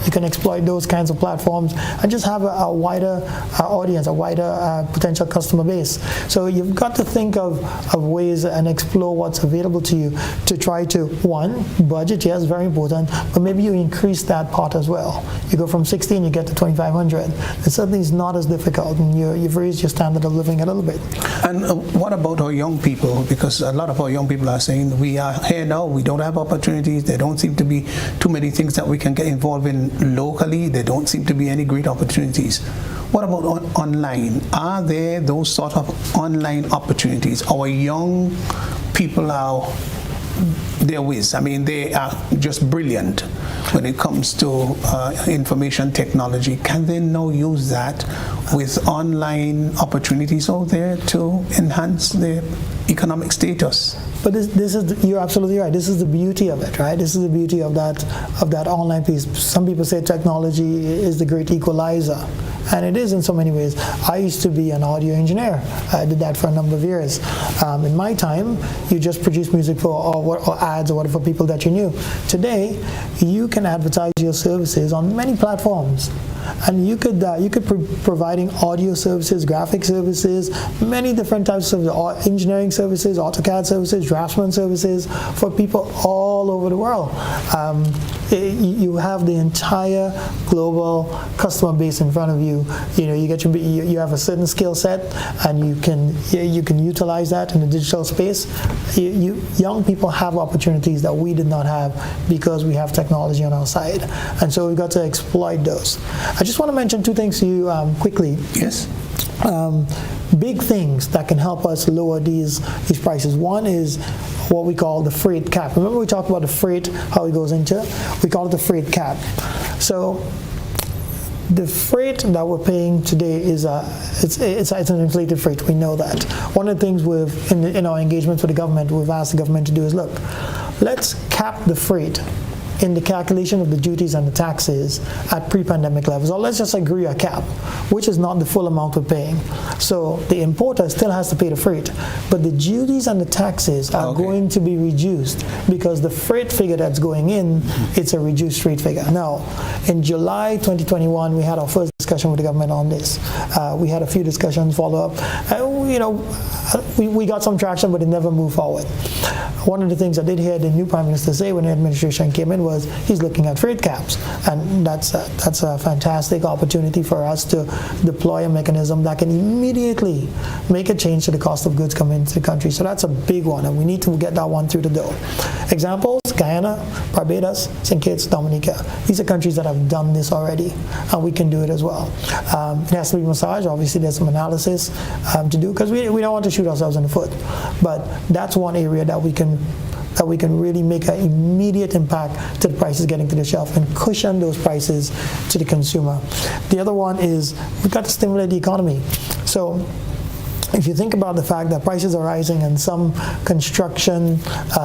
You can exploit those kinds of platforms and just have a wider audience, a wider potential customer base. So you've got to think of ways and explore what's available to you to try to, one, budget, yes, very important, but maybe you increase that part as well. You go from 16, you get to 2,500. It certainly is not as difficult, and you've raised your standard of living a little bit. And what about our young people? Because a lot of our young people are saying, we are here now, we don't have opportunities, there don't seem to be too many things that we can get involved in locally, there don't seem to be any great opportunities. What about online? Are there those sort of online opportunities? Our young people are their whiz. I mean, they are just brilliant when it comes to information technology. Can they now use that with online opportunities out there to enhance their economic status? But you're absolutely right. This is the beauty of it, right? This is the beauty of that online piece. Some people say technology is the great equalizer. And it is in so many ways. I used to be an audio engineer. I did that for a number of years. In my time, you just produced music for or ads or whatever for people that you knew. Today, you can advertise your services on many platforms. And you could providing audio services, graphic services, many different types of engineering services, AutoCAD services, draftsman services for people all over the world. you have the entire global customer base in front of you. You know, you have a certain skill set, and you can utilize that in the digital space. Young people have opportunities that we did not have because we have technology on our side, and so we've got to exploit those. I just want to mention two things to you quickly. Yes. Big things that can help us lower these prices. One is what we call the freight cap. Remember we talked about the freight, how it goes into? We call it the freight cap. So the freight that we're paying today is it's an inflated freight. We know that. One of the things in our engagements with the government, we've asked the government to do is, look, let's cap the freight in the calculation of the duties and the taxes at pre-pandemic levels, or let's just agree a cap, which is not the full amount we're paying. So the importer still has to pay the freight, but the duties and the taxes are going to be reduced because the freight figure that's going in, it's a reduced freight figure. Now, in July 2021, we had our first discussion with the government on this. We had a few discussions, follow-up. We got some traction, but it never moved forward. One of the things I did hear the new Prime Minister say when the administration came in was he's looking at freight caps, and that's a fantastic opportunity for us to deploy a mechanism that can immediately make a change to the cost of goods coming into the country. So that's a big one, and we need to get that one through the door. Examples: Guyana, Barbados, St. Kitts, Dominica. These are countries that have done this already, and we can do it as well. It has to be massaged. Obviously, there's some analysis to do because we don't want to shoot ourselves in the foot. But that's one area that we can really make an immediate impact to the prices getting to the shelf and cushion those prices to the consumer. The other one is we've got to stimulate the economy. So if you think about the fact that prices are rising and some construction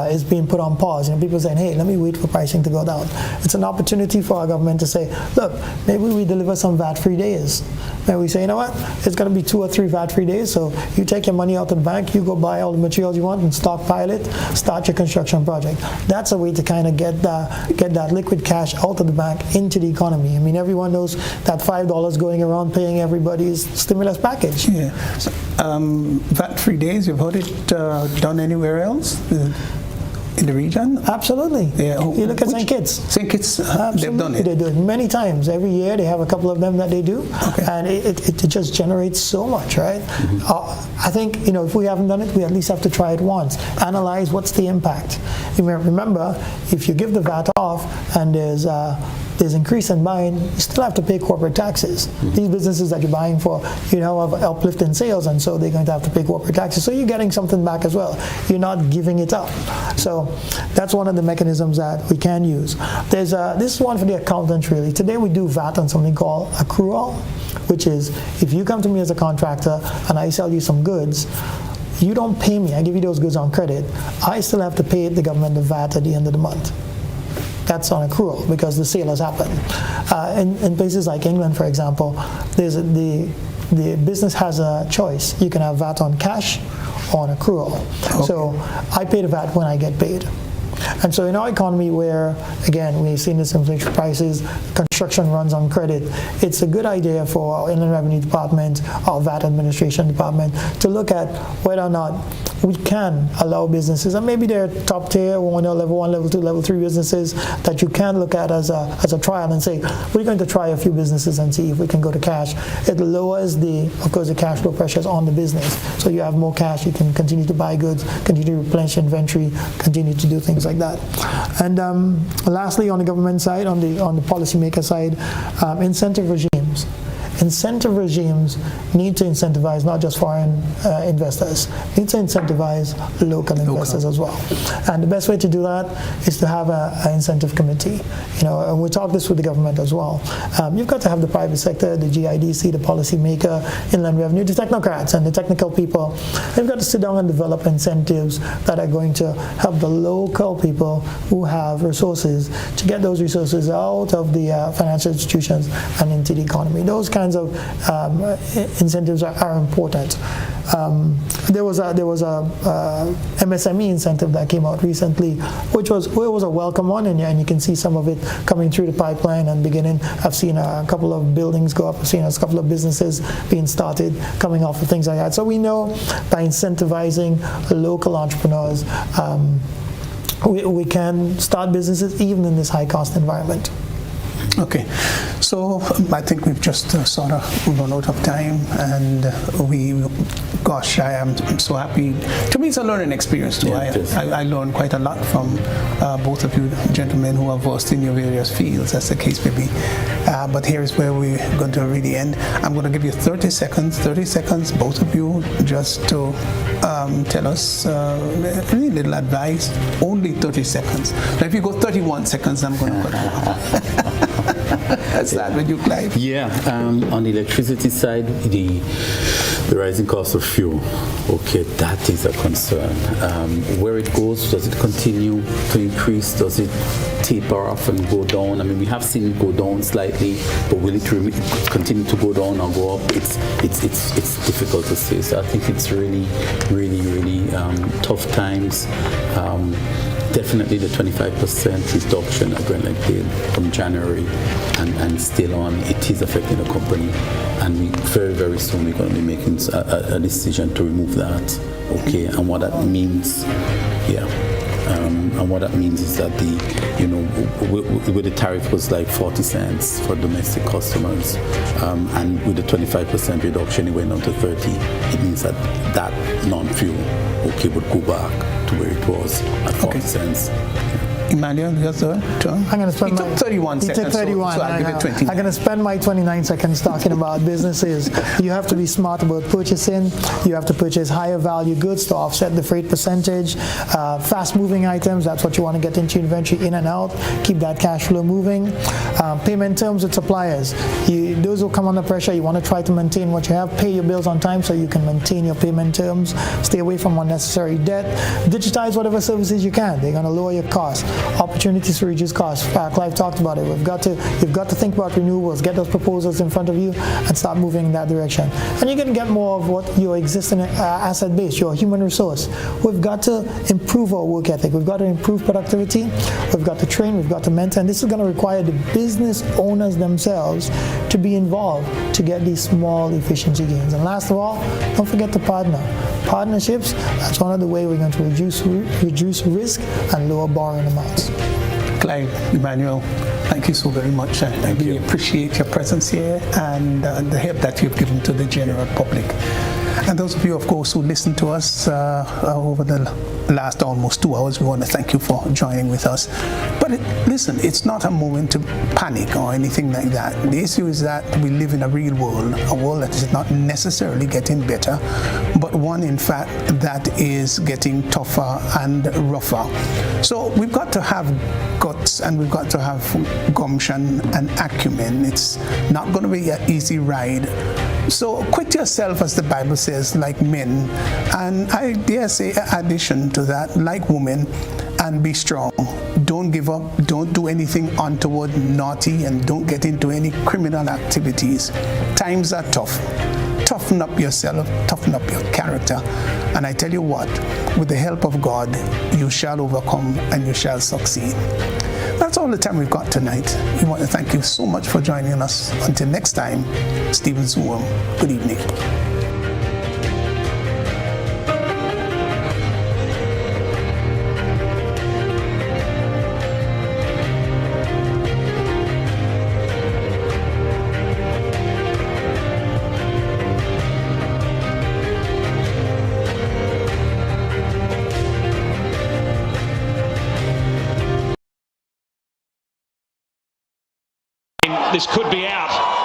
is being put on pause, people are saying, hey, let me wait for pricing to go down. It's an opportunity for our government to say, look, maybe we deliver some VAT-free days. And we say, you know what, it's going to be 2 or 3 VAT-free days, so you take your money out of the bank, you go buy all the materials you want and stockpile it, start your construction project. That's a way to kind of get that liquid cash out of the bank into the economy. I mean, everyone knows that $5 going around paying everybody's stimulus package. Yeah. So, VAT-free days, you've heard it done anywhere else in the region? Absolutely. Yeah. You look at St. Kitts. St. Kitts, they've done it. They do it many times. Every year they have a couple of them that they do, and it just generates so much, right? I think, if we haven't done it, we at least have to try it once. Analyze what's the impact. Remember, if you give the VAT off and there's increase in buying, you still have to pay corporate taxes. These businesses that you're buying for, have uplift in sales, and so they're going to have to pay corporate taxes. So you're getting something back as well. You're not giving it up. So that's one of the mechanisms that we can use. This is one for the accountants, really. Today we do VAT on something called accrual, which is if you come to me as a contractor and I sell you some goods, you don't pay me. I give you those goods on credit. I still have to pay the government the VAT at the end of the month. That's on accrual because the sale has happened. In places like England, for example, the business has a choice. You can have VAT on cash or on accrual. Okay. So I pay the VAT when I get paid. And so in our economy where, again, we've seen this inflation prices, construction runs on credit, it's a good idea for our Inland Revenue Department, our VAT Administration Department, to look at whether or not we can allow businesses, and maybe they're top tier, level 1, level 2, level 3 businesses that you can look at as a trial and say, we're going to try a few businesses and see if we can go to cash. It lowers the cash flow pressures on the business. So you have more cash, you can continue to buy goods, continue to replenish inventory, continue to do things like that. And lastly, on the government side, on the policymaker side, incentive regimes. Incentive regimes need to incentivize not just foreign investors, need to incentivize local investors as well. And the best way to do that is to have an incentive committee. And we talk this with the government as well. You've got to have the private sector, the GIDC, the policymaker, Inland Revenue, the technocrats and the technical people. They've got to sit down and develop incentives that are going to help the local people who have resources to get those resources out of the financial institutions and into the economy. Those kinds of incentives are important. There was a MSME incentive that came out recently, which was a welcome one, and you can see some of it coming through the pipeline and beginning. I've seen a couple of buildings go up. I've seen a couple of businesses being started coming off of things like that. So we know by incentivizing local entrepreneurs, we can start businesses even in this high-cost environment. Okay, so I think we've just sort of run out of time, and gosh, I am so happy. To me, it's a learning experience too. I learned quite a lot from both of you gentlemen who are versed in your various fields, as the case may be. But here is where we're going to really end. I'm going to give you 30 seconds, both of you, just to tell us really little advice, only 30 seconds. Now, if you go 31 seconds, I'm going to cut you off. That's that with you, Clive? Yeah, on the electricity side, the rising cost of fuel, okay, that is a concern. Where it goes, does it continue to increase? Does it taper off and go down? I mean, we have seen it go down slightly, but will it continue to go down or go up? It's difficult to say. So I think it's really tough times. Definitely the 25% reduction that Grenlec did from January and still on, it is affecting the company. And we very soon we're going to be making a decision to remove that. Okay, and what that means, and what that means is that with the tariff was like 40 cents for domestic customers, and with the 25% reduction it went down to 30. It means that non-fuel, would go back to where it was at 40 cents. Emmanuel, your turn. I'm going to spend took 31 seconds, so I'll give it 20. I'm going to spend my 29 seconds talking about businesses. You have to be smart about purchasing. You have to purchase higher value goods to offset the freight percentage. Fast moving items, that's what you want to get into inventory in and out. Keep that cash flow moving. Payment terms with suppliers. Those who come under pressure, you want to try to maintain what you have. Pay your bills on time so you can maintain your payment terms. Stay away from unnecessary debt. Digitize whatever services you can. They're going to lower your costs. Opportunities to reduce costs. Clive talked about it. You've got to think about renewables, get those proposals in front of you, and start moving in that direction. And you're going to get more of what your existing asset base, your human resource. We've got to improve our work ethic. We've got to improve productivity. We've got to train. We've got to mentor. And this is going to require the business owners themselves to be involved to get these small efficiency gains. And last of all, don't forget to partner. Partnerships, that's one of the ways we're going to reduce risk and lower borrowing amounts. Clive, Emmanuel, thank you so very much. I really appreciate your presence here and the help that you've given to the general public. And those of you, of course, who listened to us over the last almost 2 hours, we want to thank you for joining with us. But listen, it's not a moment to panic or anything like that. The issue is that we live in a real world, a world that is not necessarily getting better, but one, in fact, that is getting tougher and rougher. So we've got to have guts and we've got to have gumption and acumen. It's not going to be an easy ride. So quit yourself, as the Bible says, like men, and I dare say, addition to that, like women, and be strong. Don't give up, don't do anything untoward, naughty, and don't get into any criminal activities. Times are tough. Toughen up yourself, toughen up your character, and I tell you what, with the help of God, you shall overcome and you shall succeed. That's all the time we've got tonight. We want to thank you so much for joining us. Until next time, Stephenson, Worme. Good evening. This could be out.